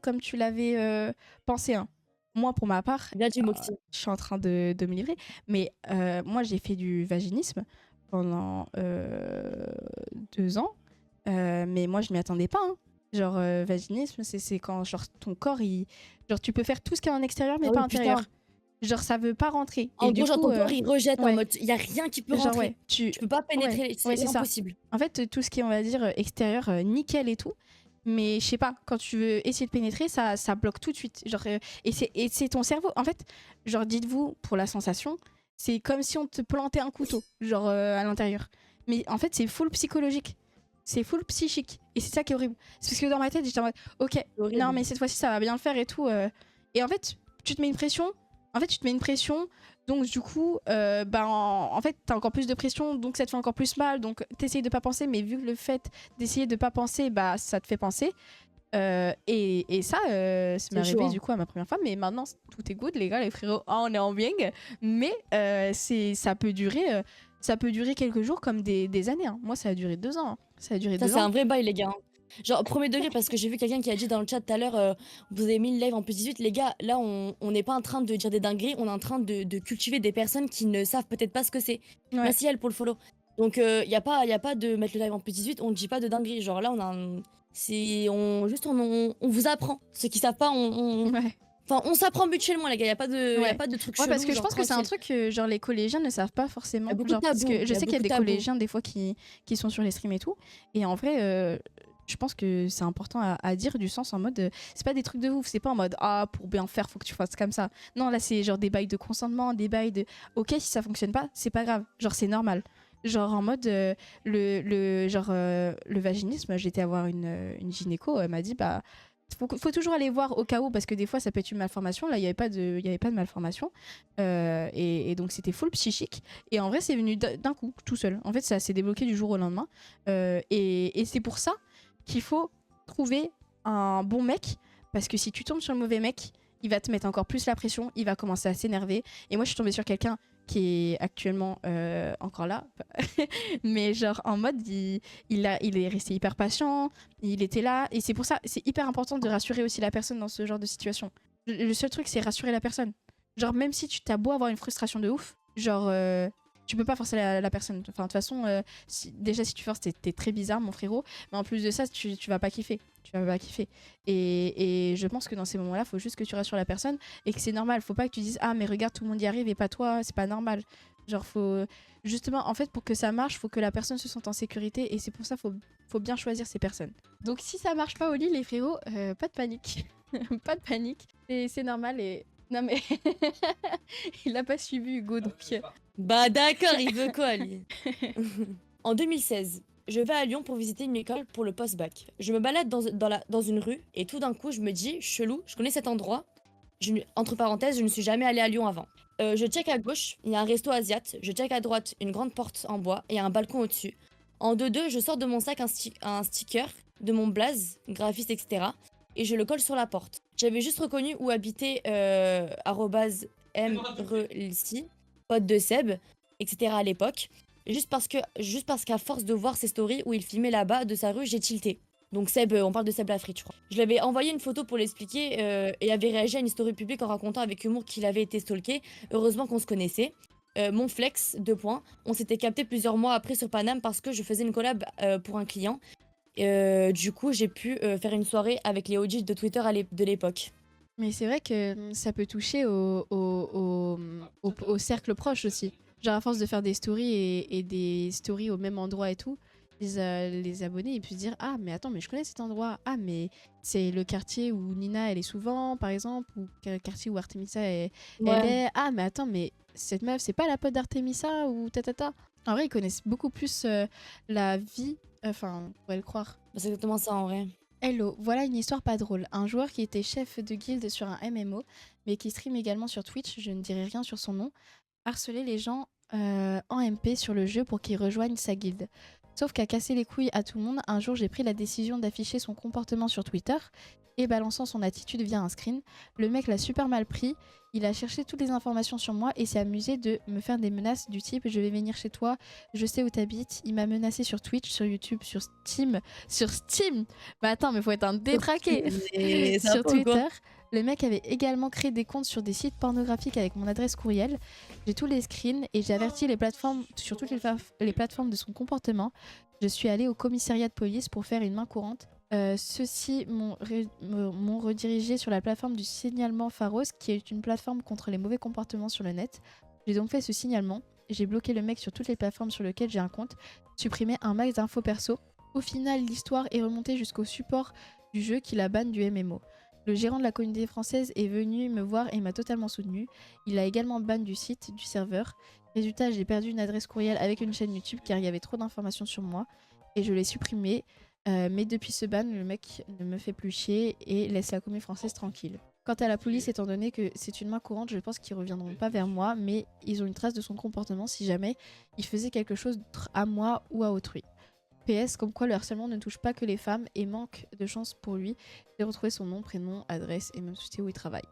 pensé hein. Moi pour ma part, Bien dit, Moxie. je suis en train de me livrer, mais moi j'ai fait du vaginisme pendant 2 ans, mais moi je m'y attendais pas hein. Genre vaginisme c'est quand genre ton corps genre tu peux faire tout ce qu'il y a en extérieur mais Ah pas oui, intérieur. putain. Genre ça veut pas rentrer En et du gros, genre, coup ton corps, il rejette en ouais mode, il y a rien qui peut genre rentrer. ouais Tu peux pas ouais pénétrer, ouais c'est c'est ça. impossible. En fait tout ce qui est on va dire extérieur nickel et tout, mais je sais pas quand tu veux essayer de pénétrer ça bloque tout de suite genre et c'est ton cerveau en fait, genre dites-vous pour la sensation c'est comme si on te plantait un couteau genre à l'intérieur, mais en fait c'est full psychologique, c'est full psychique et c'est ça qui est horrible. C'est parce que dans ma tête j'étais en mode ok C'est non horrible. mais cette fois-ci ça va bien le faire et tout et en fait tu te mets une pression, donc du coup en fait t'as encore plus de pression donc ça te fait encore plus mal donc t'essayes de pas penser, mais vu que le fait d'essayer de pas penser bah ça te fait penser et ça ça m'est C'est chaud, arrivé hein. du coup à ma première fois, mais maintenant tout est good les gars les frérots. Ah, on est en bien mais ça peut durer quelques jours comme des années hein. Moi ça a duré 2 ans hein. Ça a duré Ça, 2 c'est ans un vrai bail, les gars, hein. Genre, premier degré, parce que j'ai vu quelqu'un qui a dit dans le chat tout à l'heure, vous avez mis le live en plus 18. Les gars, là, on n'est pas en train de dire des dingueries, on est en train de cultiver des personnes qui ne savent peut-être pas ce que c'est. ouais. Merci, elle, pour le follow. Donc, y a pas de mettre le live en plus 18, on ne dit pas de dingueries. Genre, là, on a un. On vous apprend. Ceux qui savent pas, Ouais. Enfin, on s'apprend mutuellement, les gars, y a pas de, y a Ouais. pas de trucs Ouais, chelous, parce que je genre, pense que c'est un tranquille. truc que genre les collégiens ne savent pas Y a forcément. beaucoup de Genre, parce tabous, que je y a sais qu'il y a beaucoup de des tabous. collégiens des fois qui sont sur les streams et tout. Et en vrai, je pense que c'est important à dire du sens en mode c'est pas des trucs de ouf, c'est pas en mode ah pour bien faire faut que tu fasses comme ça. Non, là c'est genre des bails de consentement, des bails de ok si ça fonctionne pas, c'est pas grave, genre c'est normal. Genre en mode le vaginisme, j'étais à voir une gynéco, elle m'a dit bah faut toujours aller voir au cas où parce que des fois ça peut être une malformation. Là il y avait pas de malformation et donc c'était full psychique et en vrai c'est venu d'un coup tout seul. En fait ça s'est débloqué du jour au lendemain et c'est pour ça qu'il faut trouver un bon mec parce que si tu tombes sur le mauvais mec il va te mettre encore plus la pression, il va commencer à s'énerver et moi je suis tombée sur quelqu'un qui est actuellement encore là mais genre en mode il est resté hyper patient, il était là et c'est pour ça c'est hyper important de rassurer aussi la personne dans ce genre de situation. Le seul truc c'est rassurer la personne, genre même si tu t'as beau avoir une frustration de ouf, genre tu peux pas forcer la personne. Enfin de toute façon déjà si tu forces t'es très bizarre mon frérot, mais en plus de ça tu vas pas kiffer, et je pense que dans ces moments là faut juste que tu rassures la personne et que c'est normal, faut pas que tu dises ah mais regarde tout le monde y arrive et pas toi, c'est pas normal. Genre faut justement en fait pour que ça marche faut que la personne se sente en sécurité et c'est pour ça faut bien choisir ces personnes. Donc si ça marche pas au lit les frérots, pas de panique. Pas de panique, c'est normal et non mais il a pas suivi Hugo donc Bah d'accord, il veut quoi, lui? En 2016, je vais à Lyon pour visiter une école pour le post-bac. Je me balade dans une rue et tout d'un coup, je me dis, chelou, je connais cet endroit. Entre parenthèses, je ne suis jamais allée à Lyon avant. Je check à gauche, il y a un resto asiate. Je check à droite, une grande porte en bois et un balcon au-dessus. En 2-2, je sors de mon sac un sticker de mon blaze, graphiste, etc. Et je le colle sur la porte. J'avais juste reconnu où habitait @mrelsi, pote de Seb, etc. à l'époque. Juste parce qu'à force de voir ses stories où il filmait là-bas de sa rue, j'ai tilté. Donc Seb, on parle de Seb Lafrite, je crois. Je lui avais envoyé une photo pour l'expliquer et avait réagi à une story publique en racontant avec humour qu'il avait été stalké. Heureusement qu'on se connaissait. Mon flex, 2 points. On s'était capté plusieurs mois après sur Paname parce que je faisais une collab pour un client. Du coup, j'ai pu faire une soirée avec les OG de Twitter de l'époque. Mais c'est vrai que ça peut toucher au cercle proche aussi. Genre à force de faire des stories et des stories au même endroit et tout, les abonnés ils puissent dire ah mais attends mais je connais cet endroit, ah mais c'est le quartier où Nina elle est souvent par exemple, ou le quartier où Artemisa elle est, ah mais attends mais cette meuf c'est pas la pote d'Artemisa ou tatata. En vrai ils connaissent beaucoup plus la vie, enfin on pourrait le croire. C'est exactement ça en vrai. Hello, voilà une histoire pas drôle. Un joueur qui était chef de guilde sur un MMO, mais qui stream également sur Twitch, je ne dirai rien sur son nom, harcelait les gens en MP sur le jeu pour qu'il rejoigne sa guilde. Sauf qu'à casser les couilles à tout le monde, un jour j'ai pris la décision d'afficher son comportement sur Twitter et balançant son attitude via un screen. Le mec l'a super mal pris, il a cherché toutes les informations sur moi et s'est amusé de me faire des menaces du type je vais venir chez toi, je sais où t'habites. Il m'a menacé sur Twitch, sur YouTube, sur Steam. Sur Steam Bah attends, mais faut être un détraqué. Et ça va Sur pas ou quoi? Twitter. Le mec avait également créé des comptes sur des sites pornographiques avec mon adresse courriel. J'ai tous les screens et j'ai averti les plateformes sur toutes les plateformes de son comportement. Je suis allée au commissariat de police pour faire une main courante. Ceux-ci m'ont redirigé sur la plateforme du signalement Pharos, qui est une plateforme contre les mauvais comportements sur le net. J'ai donc fait ce signalement. J'ai bloqué le mec sur toutes les plateformes sur lesquelles j'ai un compte, supprimé un max d'infos perso. Au final, l'histoire est remontée jusqu'au support du jeu qui la banne du MMO. Le gérant de la communauté française est venu me voir et m'a totalement soutenu. Il a également ban du site, du serveur. Résultat, j'ai perdu une adresse courriel avec une chaîne YouTube car il y avait trop d'informations sur moi et je l'ai supprimé. Mais depuis ce ban, le mec ne me fait plus chier et laisse la communauté française tranquille. Quant à la police, étant donné que c'est une main courante, je pense qu'ils reviendront pas vers moi, mais ils ont une trace de son comportement si jamais il faisait quelque chose à moi ou à autrui. PS, comme quoi le harcèlement ne touche pas que les femmes et manque de chance pour lui. J'ai retrouvé son nom, prénom, adresse et même société où il travaille.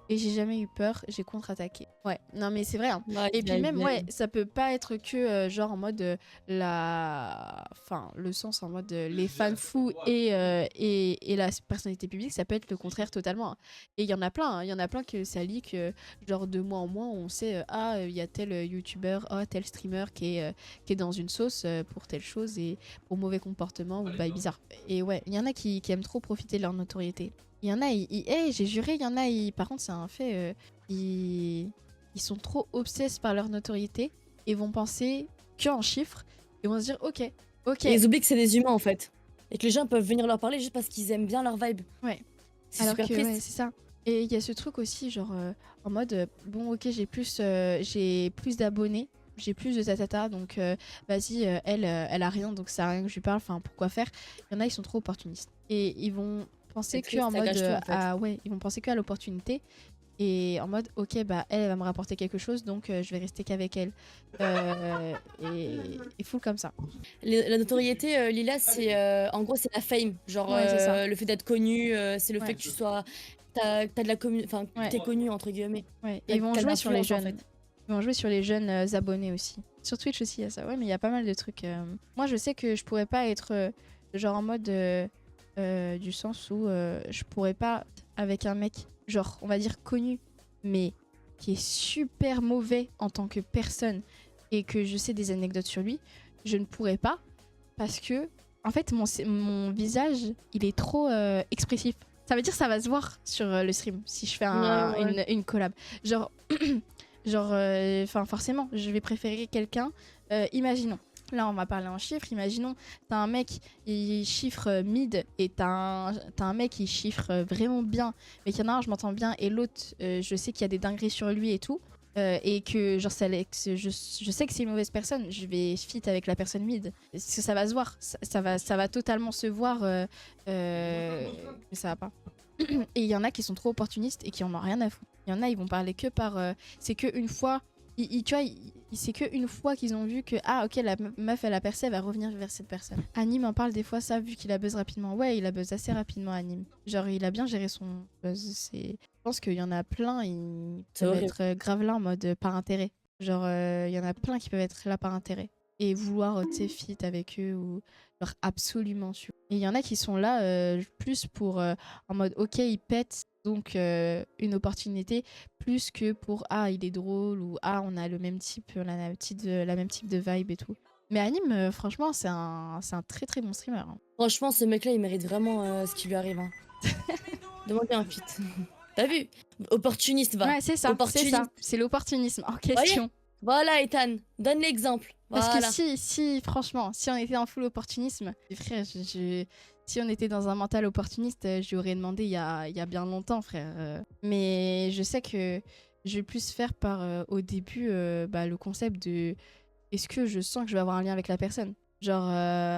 Et j'ai jamais eu peur, j'ai contre-attaqué. Ouais, non mais c'est vrai. Hein. Ouais, Et puis même, ouais, j'imagine. ça peut pas être que genre en mode Enfin, le sens en mode les fans fous et la personnalité publique, ça peut être le contraire totalement. Hein. Et il y en a plein, hein. Il y en a plein que ça leak, genre de mois en mois, on sait, il y a tel youtubeur, tel streamer qui est dans une sauce pour telle chose et pour mauvais comportement ou bail bizarre. Et ouais, il y en a qui aiment trop profiter de leur notoriété. Il y en a, j'ai juré, il y en a, par contre, c'est un fait, ils sont trop obsesses par leur notoriété et vont penser qu'en chiffres et vont se dire, ok, Et ils oublient que c'est des humains en fait. Et que les gens peuvent venir leur parler juste parce qu'ils aiment bien leur vibe. ouais. C'est Alors super que, ouais, triste. c'est ça. Et il y a ce truc aussi, genre, en mode, bon, ok, j'ai plus d'abonnés, j'ai plus de tatata, donc vas-y, elle a rien, donc ça sert à rien que je lui parle, enfin, pourquoi faire. Il y en a, ils sont trop opportunistes. Et ils vont penser C'est que triste, en ça mode, gâche tout en fait. ouais, ils vont penser que à l'opportunité. Et en mode, ok, bah elle va me rapporter quelque chose, donc je vais rester qu'avec elle. Et full comme ça. La notoriété, Lila, c'est en gros, c'est la fame. Genre, Ouais, c'est ça. le fait d'être connu, c'est le fait Ouais, que tu sois. T'as de la commune. Enfin, que ouais, t'es connu, entre guillemets. ouais. Et T'as ils vont t'as de jouer sur les l'influence en jeunes. fait. Ils vont jouer sur les jeunes abonnés aussi. Sur Twitch aussi, il y a ça. Ouais, mais il y a pas mal de trucs. Moi, je sais que je pourrais pas être genre en mode du sens où je pourrais pas avec un mec, genre, on va dire connu, mais qui est super mauvais en tant que personne et que je sais des anecdotes sur lui, je ne pourrais pas parce que, en fait, mon visage, il est trop expressif. Ça veut dire que ça va se voir sur le stream si je fais Ouais, ouais. une collab. Genre, enfin forcément, je vais préférer quelqu'un. Imaginons, là on va parler en chiffres. Imaginons, t'as un mec, il chiffre mid et t'as un mec qui chiffre vraiment bien, mais qu'il y en a un, je m'entends bien, et l'autre, je sais qu'il y a des dingueries sur lui et tout. Et que genre je sais que c'est une mauvaise personne, je vais fit avec la personne mid. Parce que ça va se voir, ça va totalement se voir, mais ça va pas. Et il y en a qui sont trop opportunistes et qui en ont rien à foutre. Il y en a, ils vont parler que par. C'est que une fois. Tu vois, c'est que une fois qu'ils ont vu que ah ok la meuf elle a percé, elle va revenir vers cette personne. Anime en parle des fois ça vu qu'il a buzz rapidement. Ouais, il a buzz assez rapidement Anime. Genre il a bien géré son buzz. Je pense qu'il y en a plein, ils C'est peuvent horrible. être grave là en mode par intérêt. Genre il y en a plein qui peuvent être là par intérêt et vouloir tu sais fit avec eux ou genre absolument sûr. Et il y en a qui sont là plus pour en mode ok il pète donc une opportunité plus que pour ah il est drôle ou ah on a le même type on a la même type de vibe et tout. Mais Anime franchement c'est un très très bon streamer. Hein. Franchement, ce mec-là, il mérite vraiment ce qui lui arrive. Hein. Demandez un feat. T'as vu? Opportuniste, va. Ouais c'est ça, Opportuniste. c'est l'opportunisme en Voyez? question. Voilà, Ethan. Donne l'exemple. Parce que Voilà. si franchement si on était en full opportunisme, frère si on était dans un mental opportuniste, je lui aurais demandé il y a bien longtemps, frère. Mais je sais que je vais plus faire par, au début, le concept de est-ce que je sens que je vais avoir un lien avec la personne. Genre,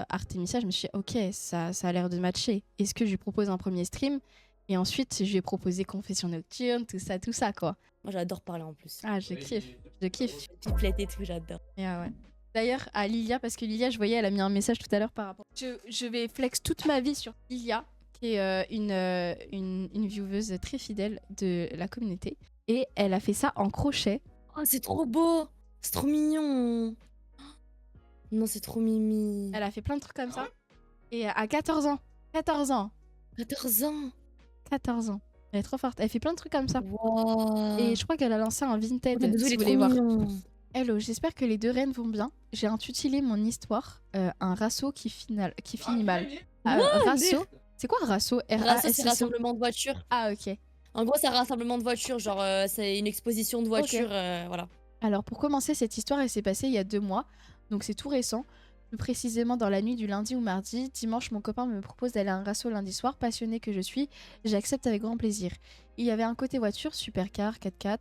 Artemisia, je me suis dit, ok, ça a l'air de matcher. Est-ce que je lui propose un premier stream Et ensuite, je lui ai proposé confession nocturne, tout ça, quoi. Moi, j'adore parler en plus. Ah, je kiffe, je kiffe. Pipelette et tout, j'adore. Et ouais. D'ailleurs, à Lilia, parce que Lilia, je voyais, elle a mis un message tout à l'heure par rapport. Je vais flex toute ma vie sur Lilia, qui est une vieweuse très fidèle de la communauté. Et elle a fait ça en crochet. Oh, c'est trop beau. C'est trop mignon. Non, c'est trop mimi. Elle a fait plein de trucs comme ça. Et à 14 ans. 14 ans. 14 ans. 14 ans. Elle est trop forte. Elle fait plein de trucs comme ça. Wow. Et je crois qu'elle a lancé un Vinted, Le bisou, si il vous est voulez trop voir. mignon. Hello, j'espère que les deux reines vont bien. J'ai intitulé mon histoire un rasso qui finit mal. Rasso, c'est quoi rasso? Rasso, c'est rassemblement de voitures. Ah, ok. En gros, c'est un rassemblement de voitures. Genre, c'est une exposition de voitures. Voilà. Alors, pour commencer, cette histoire, elle s'est passée il y a 2 mois. Donc, c'est tout récent. Plus précisément, dans la nuit du lundi au mardi. Dimanche, mon copain me propose d'aller à un rasso lundi soir. Passionnée que je suis, j'accepte avec grand plaisir. Il y avait un côté voiture, supercar, 4x4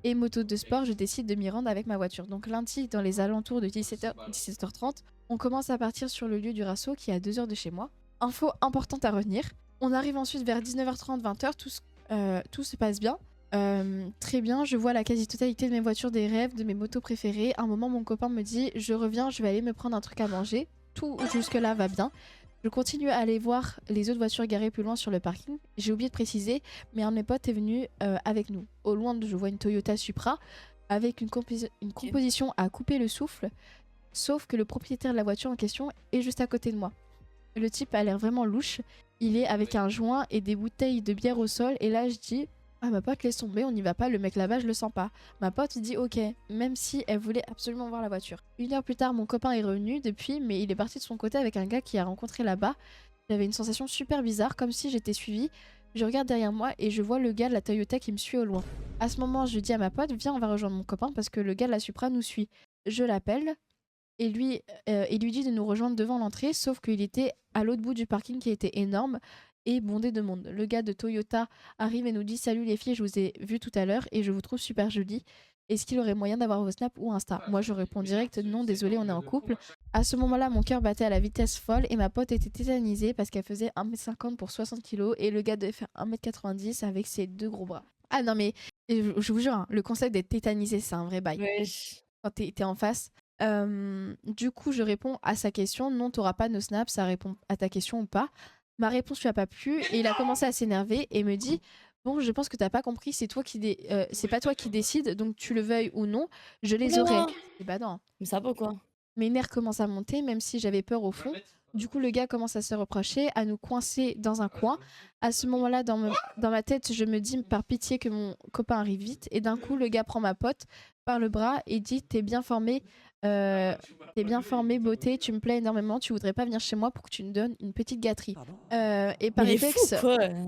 et moto de sport. Je décide de m'y rendre avec ma voiture. Donc, lundi, dans les alentours de 17h30, on commence à partir sur le lieu du rasso qui est à 2 heures de chez moi. Info importante à retenir. On arrive ensuite vers 19h30, 20h. Tout se passe bien. Très bien, je vois la quasi-totalité de mes voitures des rêves, de mes motos préférées. À un moment, mon copain me dit « Je reviens, je vais aller me prendre un truc à manger. » Tout jusque-là va bien. Je continue à aller voir les autres voitures garées plus loin sur le parking. J'ai oublié de préciser, mais un de mes potes est venu avec nous. Au loin, je vois une Toyota Supra avec une composition à couper le souffle. Sauf que le propriétaire de la voiture en question est juste à côté de moi. Le type a l'air vraiment louche. Il est avec un joint et des bouteilles de bière au sol. Et là, je dis... Ah, ma pote, laisse tomber, on n'y va pas, le mec là-bas, je le sens pas. Ma pote dit ok, même si elle voulait absolument voir la voiture. 1 heure plus tard, mon copain est revenu depuis, mais il est parti de son côté avec un gars qui a rencontré là-bas. J'avais une sensation super bizarre, comme si j'étais suivie. Je regarde derrière moi et je vois le gars de la Toyota qui me suit au loin. À ce moment, je dis à ma pote, viens, on va rejoindre mon copain parce que le gars de la Supra nous suit. Je l'appelle et lui dit de nous rejoindre devant l'entrée, sauf qu'il était à l'autre bout du parking qui était énorme et bondé de monde. Le gars de Toyota arrive et nous dit « Salut les filles, je vous ai vu tout à l'heure et je vous trouve super jolie. Est-ce qu'il aurait moyen d'avoir vos snaps ou Insta ?» Moi je réponds direct « Non, désolé, on est en couple. » À ce moment-là, mon cœur battait à la vitesse folle et ma pote était tétanisée parce qu'elle faisait 1m50 pour 60 kg et le gars devait faire 1m90 avec ses 2 gros bras. Ah non mais, je vous jure, hein, le concept d'être tétanisé, c'est un vrai bail. Wesh. Quand t'es en face. Du coup, je réponds à sa question « Non, t'auras pas nos snaps, ça répond à ta question ou pas ?» Ma réponse lui a pas plu et il a commencé à s'énerver et me dit bon, je pense que t'as pas compris, c'est pas toi qui décide, donc tu le veuilles ou non, je les aurai. Et bah non. Mais ça va quoi. Mes nerfs commencent à monter, même si j'avais peur au fond. Du coup, le gars commence à se reprocher, à nous coincer dans un coin. À ce moment-là, dans ma tête, je me dis par pitié que mon copain arrive vite. Et d'un coup, le gars prend ma pote par le bras et dit t'es bien formé, beauté, tu me plais énormément, tu voudrais pas venir chez moi pour que tu me donnes une petite gâterie. Et par réflexe,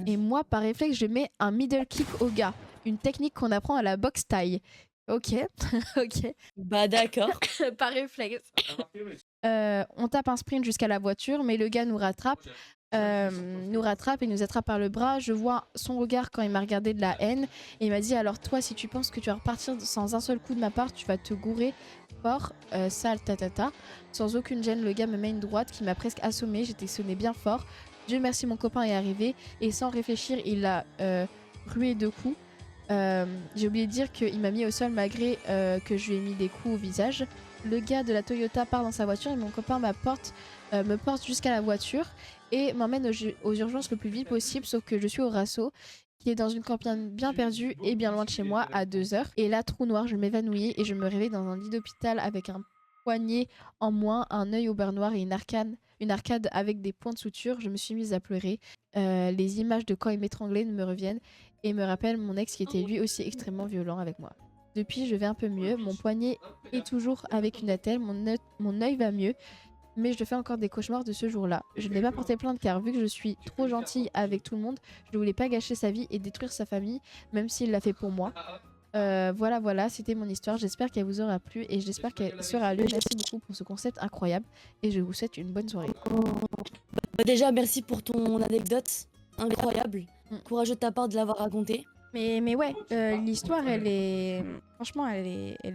et moi, par réflexe, je mets un middle kick au gars, une technique qu'on apprend à la boxe taille. Ok, ok. Bah d'accord. Par réflexe. On tape un sprint jusqu'à la voiture, mais le gars nous rattrape et nous attrape par le bras. Je vois son regard quand il m'a regardé de la haine et il m'a dit alors toi si tu penses que tu vas repartir sans un seul coup de ma part, tu vas te gourer fort, sale tatata. Sans aucune gêne, le gars me met une droite qui m'a presque assommée. J'étais sonné bien fort. Dieu merci, mon copain est arrivé et sans réfléchir il a rué 2 coups. J'ai oublié de dire qu'il m'a mis au sol malgré que je lui ai mis des coups au visage. Le gars de la Toyota part dans sa voiture et mon copain me porte jusqu'à la voiture et m'emmène aux urgences le plus vite possible, sauf que je suis au Rasso qui est dans une campagne bien perdue et bien loin de chez moi à 2 heures. Et là, trou noir, je m'évanouis et je me réveille dans un lit d'hôpital avec un poignet en moins, un œil au beurre noir et une arcade avec des points de suture. Je me suis mise à pleurer. Les images de quand il m'étranglait me reviennent et me rappellent mon ex qui était lui aussi extrêmement violent avec moi. Depuis, je vais un peu mieux. Mon poignet est toujours avec une attelle. Mon œil va mieux. Mais je fais encore des cauchemars de ce jour-là. Je n'ai pas porté plainte car vu que je suis trop gentille avec tout le monde, je ne voulais pas gâcher sa vie et détruire sa famille, même s'il l'a fait pour moi. Voilà, c'était mon histoire. J'espère qu'elle vous aura plu et j'espère qu'elle sera lue. Merci beaucoup pour ce concept incroyable et je vous souhaite une bonne soirée. Bah déjà, merci pour ton anecdote. Incroyable. Courageux de ta part de l'avoir raconté. Mais ouais, l'histoire, elle est... Franchement, elle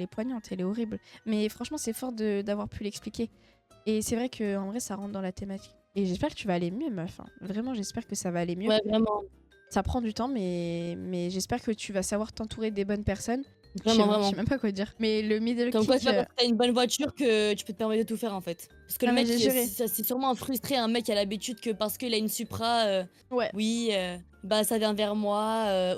est poignante, elle est horrible. Mais franchement, c'est fort d'avoir pu l'expliquer. Et c'est vrai qu'en vrai, ça rentre dans la thématique. Et j'espère que tu vas aller mieux, meuf. Hein. Vraiment, j'espère que ça va aller mieux. Ouais, vraiment. Ça prend du temps, mais j'espère que tu vas savoir t'entourer des bonnes personnes. Vraiment, Je vraiment. sais même pas quoi dire. Mais le middle Comme quoi, kick, c'est pas parce que t'as une bonne voiture que tu peux te permettre de tout faire en fait. Parce que le non mais mec, j'ai géré. c'est sûrement frustré, un mec qui a l'habitude que parce qu'il a une Supra, Ouais. oui, bah ça vient vers moi,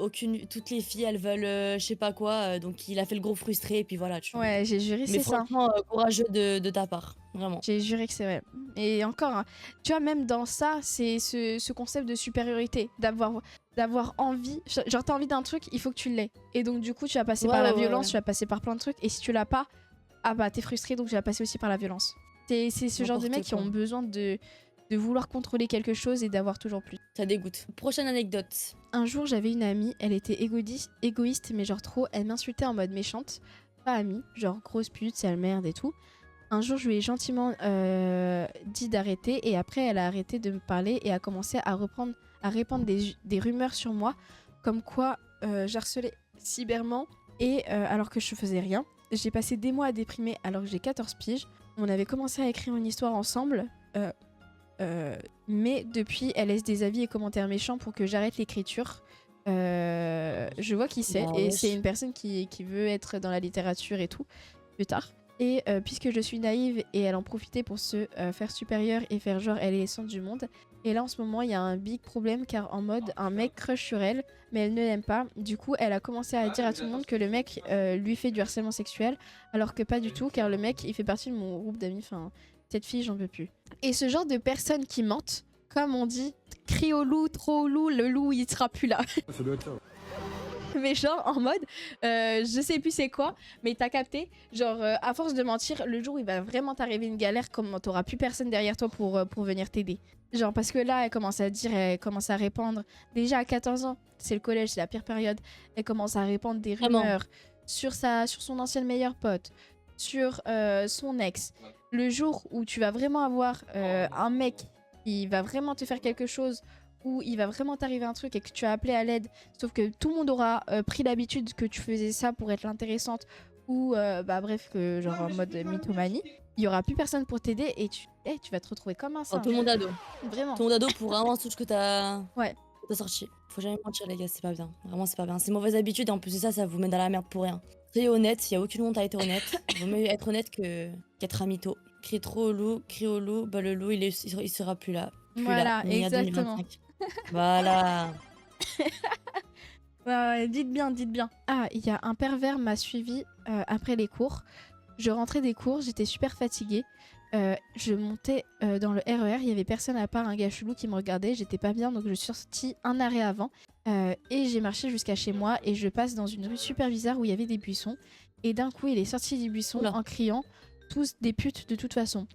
toutes les filles elles veulent je sais pas quoi, donc il a fait le gros frustré et puis voilà, tu vois. Ouais, j'ai juré, Mais c'est ça. franchement, courageux de ta part, vraiment. J'ai juré que c'est vrai. Et encore, hein, tu vois, même dans ça, c'est ce concept de supériorité, d'avoir envie. Genre, t'as envie d'un truc, il faut que tu l'aies. Et donc, du coup, tu vas passer par la violence, tu vas passer par plein de trucs. Et si tu l'as pas, ah bah, t'es frustré, donc tu vas passer aussi par la violence. C'est ce genre de mecs qui ont besoin de vouloir contrôler quelque chose et d'avoir toujours plus. Ça dégoûte. Prochaine anecdote. Un jour, j'avais une amie, elle était égoïste, mais genre trop. Elle m'insultait en mode méchante. Pas amie, genre grosse pute, sale merde et tout. Un jour, je lui ai gentiment dit d'arrêter et après, elle a arrêté de me parler et a commencé à répandre des rumeurs sur moi, comme quoi j'harcelais cyberment et alors que je faisais rien. J'ai passé des mois à déprimer alors que j'ai 14 piges. On avait commencé à écrire une histoire ensemble, mais depuis, elle laisse des avis et commentaires méchants pour que j'arrête l'écriture. Je vois qui c'est et c'est une personne qui veut être dans la littérature et tout, plus tard. Et puisque je suis naïve et elle en profitait pour se faire supérieure et faire genre elle est l'essence du monde. Et là en ce moment il y a un big problème car en mode un mec crush sur elle mais elle ne l'aime pas. Du coup elle a commencé à dire à tout le monde que le mec lui fait du harcèlement sexuel alors que pas du tout car le mec il fait partie de mon groupe d'amis. Enfin cette fille j'en peux plus. Et ce genre de personnes qui mentent, comme on dit, crie au loup, trop au loup, le loup il sera plus là. Ça doit être ça. Mais genre en mode je sais plus c'est quoi mais t'as capté genre à force de mentir le jour où il va vraiment t'arriver une galère comme t'auras plus personne derrière toi pour venir t'aider, genre parce que là elle commence à dire, elle commence à répandre déjà à 14 ans, c'est le collège, c'est la pire période, elle commence à répandre des rumeurs sur son ancienne meilleure pote, sur son ex. Le jour où tu vas vraiment avoir un mec qui va vraiment te faire quelque chose, où il va vraiment t'arriver un truc et que tu as appelé à l'aide, sauf que tout le monde aura pris l'habitude que tu faisais ça pour être l'intéressante, ou bah bref, que genre en mode mythomanie, il y aura plus personne pour t'aider et tu vas te retrouver comme un singe. Tout le monde ado. Vraiment. Tout le monde ado pour vraiment tout ce que t'as sorti. Faut jamais mentir les gars, c'est pas bien. Vraiment c'est pas bien. C'est une mauvaise habitude et en plus de ça, ça vous met dans la merde pour rien. Soyez honnête, il y a aucune honte à être honnête. Vaut mieux être honnête qu'être un mytho. Crie trop au loup, crie au loup, bah le loup il sera plus là. Voilà, exactement. Voilà. Dites bien. Ah, il y a un pervers m'a suivi après les cours. Je rentrais des cours, j'étais super fatiguée. Je montais dans le RER, il y avait personne à part un gars chelou qui me regardait. J'étais pas bien, donc je suis sortie un arrêt avant. Et j'ai marché jusqu'à chez moi et je passe dans une rue super bizarre où il y avait des buissons. Et d'un coup, il est sorti du buisson en criant « Tous des putes de toute façon ».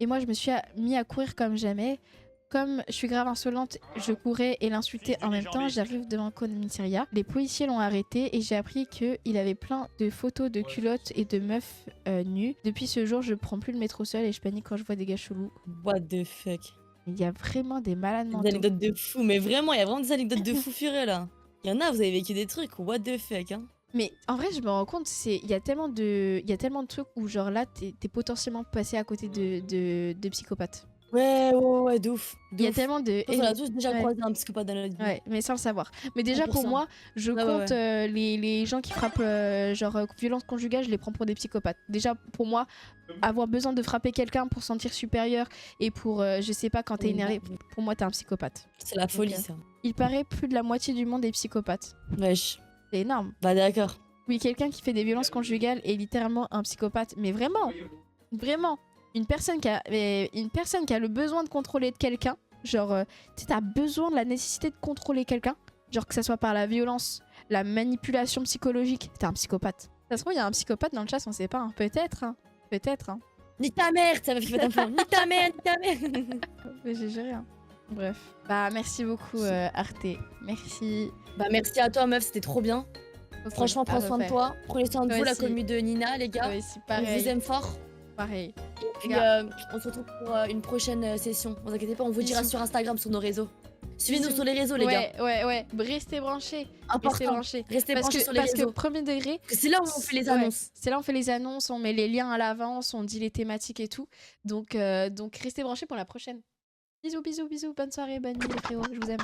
Et moi, je me suis mis à courir comme jamais. Comme je suis grave insolente, je courais et l'insultais en même temps. J'arrive devant le commissariat. Les policiers l'ont arrêté et j'ai appris qu'il avait plein de photos de culottes et de meufs nues. Depuis ce jour, je prends plus le métro seul et je panique quand je vois des gars chelous. What the fuck. Il y a vraiment des malades mentaux. Des anecdotes de fou, mais vraiment, il y a vraiment des anecdotes de fou fureux là. Il y en a, vous avez vécu des trucs, what the fuck, hein. Mais en vrai, je me rends compte, il y a tellement de trucs où genre là, t'es potentiellement passé à côté de psychopathes. Ouais, de ouf. Il y a tellement de... On a tous déjà croisé un psychopathe dans notre vie. Ouais, mais sans le savoir. Mais déjà, pour moi, je compte les gens qui frappent violence conjugale, je les prends pour des psychopathes. Déjà, pour moi, avoir besoin de frapper quelqu'un pour se sentir supérieur et pour, je sais pas, quand t'es énervé, pour moi, t'es un psychopathe. C'est la folie, ça. Il paraît plus de la moitié du monde est psychopathe. Wesh. C'est énorme. Bah d'accord. Oui, quelqu'un qui fait des violences conjugales est littéralement un psychopathe. Mais vraiment, vraiment. Une personne qui a le besoin de contrôler quelqu'un, genre, tu sais, t'as besoin de la nécessité de contrôler quelqu'un, genre que ça soit par la violence, la manipulation psychologique, t'es un psychopathe. Ça se trouve, il y a un psychopathe dans le chat, on sait pas, hein. Peut-être, hein. Peut-être, hein. Ni ta mère, ça va faire un peu. Ni ta mère. Mais j'ai géré, hein. Bref. Bah, merci beaucoup, Arte. Merci. Bah, merci à toi, meuf, c'était trop bien. Okay, franchement, prends soin de toi. Prenez soin de vous, la commu de Nina, les gars. On vous aime fort. Pareil. Et puis, on se retrouve pour une prochaine session. Ne vous inquiétez pas, on vous dira sur Instagram, sur nos réseaux. Suivez-nous sur les réseaux, les gars. Ouais. Restez branchés. Restez branchés sur les réseaux. Parce que premier degré... C'est là où on fait les annonces. C'est là où on fait les annonces, on met les liens à l'avance, on dit les thématiques et tout. Donc restez branchés pour la prochaine. Bisous, bonne soirée, bonne nuit les frérots, je vous aime.